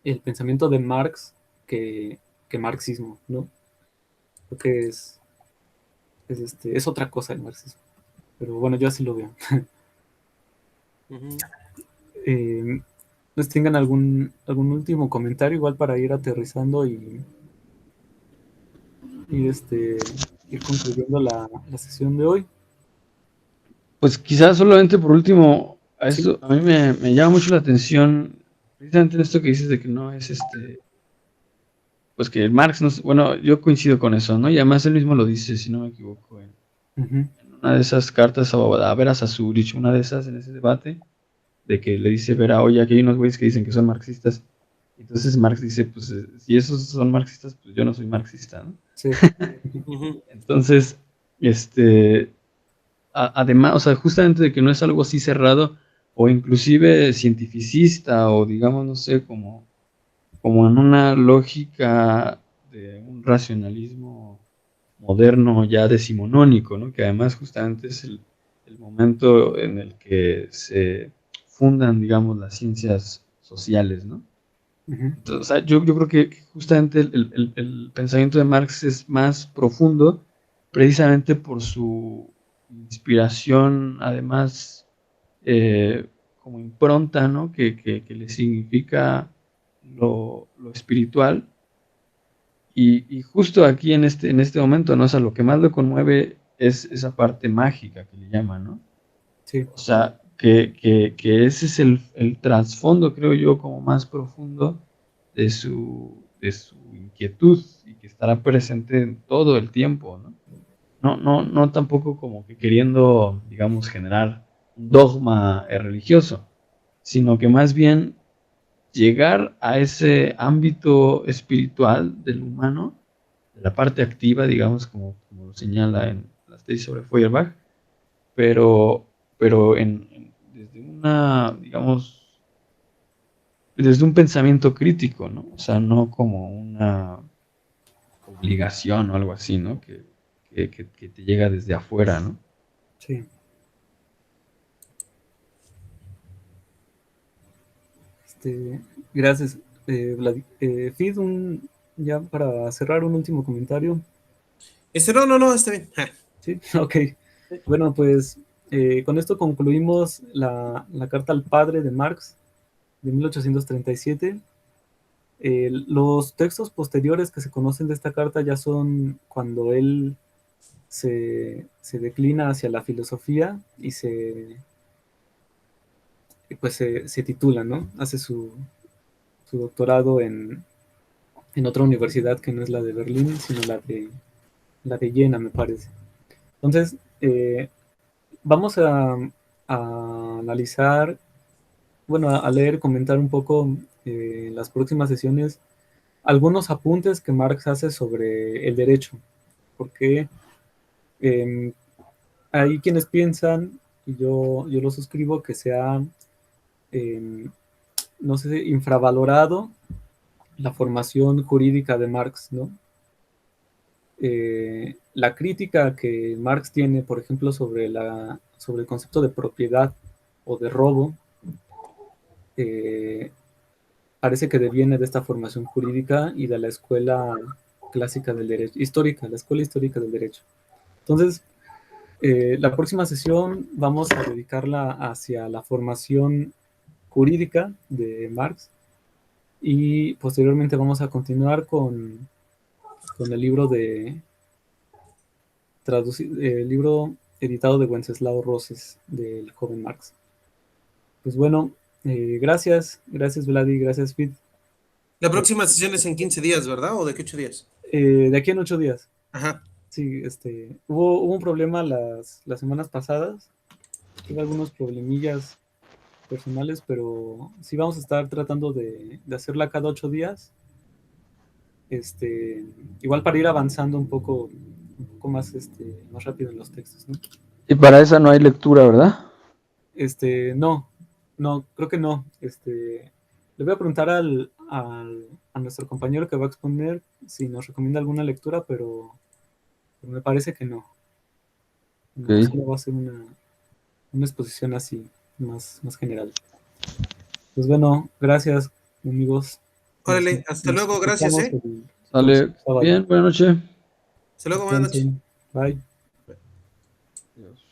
el pensamiento de Marx que, que marxismo, ¿no? Porque es otra cosa el marxismo. Pero bueno, yo así lo veo. ujú. ¿Pues tengan algún último comentario igual para ir aterrizando y ir concluyendo la sesión de hoy? Pues quizás solamente por último, Sí. a mí me llama mucho la atención, precisamente en esto que dices de que no es pues que Marx no es, bueno, yo coincido con eso, ¿no? Y además él mismo lo dice, si no me equivoco, Ujú, en una de esas cartas a Vera Sassourich, una de esas en ese debate, de que le dice Vera, oye, aquí hay unos güeyes que dicen que son marxistas. Entonces Marx dice, pues si esos son marxistas, pues yo no soy marxista, ¿no? sí. Ujú, Ujú, Entonces, además, o sea, justamente de que no es algo así cerrado o inclusive cientificista o digamos, no sé, como en una lógica de un racionalismo moderno ya decimonónico, ¿no? Que además justamente es el momento en el que se fundan, digamos, las ciencias sociales, ¿no? ujú, Entonces, o sea, yo creo que justamente el pensamiento de Marx es más profundo precisamente por su inspiración, además, como impronta, ¿no? Que le significa lo espiritual. Y justo aquí en este momento, ¿no? O sea, lo que más lo conmueve es esa parte mágica que le llaman, ¿no? sí. O sea, que ese es el trasfondo, creo yo, como más profundo de su inquietud y que estará presente todo el tiempo, ¿no? No tampoco como que queriendo, digamos, generar un dogma religioso, sino que más bien llegar a ese ámbito espiritual del humano, de la parte activa, digamos, como lo señala en las tesis sobre Feuerbach, pero desde una, digamos, desde un pensamiento crítico, ¿no? O sea, no como una obligación o algo así, ¿no? Que te llega desde afuera, ¿no? Sí. Gracias, Fid, ya para cerrar un último comentario. No, está bien. Sí, ok. Bueno, pues con esto concluimos la carta al padre de Marx de 1837. Los textos posteriores que se conocen de esta carta ya son cuando él se declina hacia la filosofía y pues se titula, ¿no? Hace su doctorado en otra universidad que no es la de Berlín, sino la de Jena, me parece. Entonces, vamos a analizar, bueno, a leer, comentar un poco en las próximas sesiones algunos apuntes que Marx hace sobre el derecho, porque eh, hay quienes piensan, y yo lo suscribo, que se ha, no sé, infravalorado la formación jurídica de Marx, ¿no? La crítica que Marx tiene, por ejemplo, sobre el concepto de propiedad o de robo, eh, parece que deviene de esta formación jurídica y de la escuela clásica del derecho, histórica, la escuela histórica del derecho. Entonces, la próxima sesión vamos a dedicarla hacia la formación jurídica de Marx y posteriormente vamos a continuar con el libro el libro editado de Wenceslao Roses del joven Marx. Pues bueno, gracias Vladi, gracias Fit. La próxima sesión es en 15 días, ¿verdad? ¿O de qué 8 días? De aquí en 8 días. Ajá. Sí, hubo un problema las semanas pasadas. Tuve algunos problemillas personales, pero sí vamos a estar tratando de hacerla cada 8 días. Igual para ir avanzando un poco más, más rápido en los textos, ¿no? Y para esa no hay lectura, ¿verdad? No, creo que no. Le voy a preguntar a nuestro compañero que va a exponer si nos recomienda alguna lectura, pero me parece que no. No, Ok. solo va a ser una exposición así, más general. Pues bueno, gracias, amigos. Órale, hasta Nos luego, gracias, escuchamos ¿eh? el próximo Sale sábado. bien, buenas noches. Hasta luego, buenas noches. Descansen. Bye. Adiós.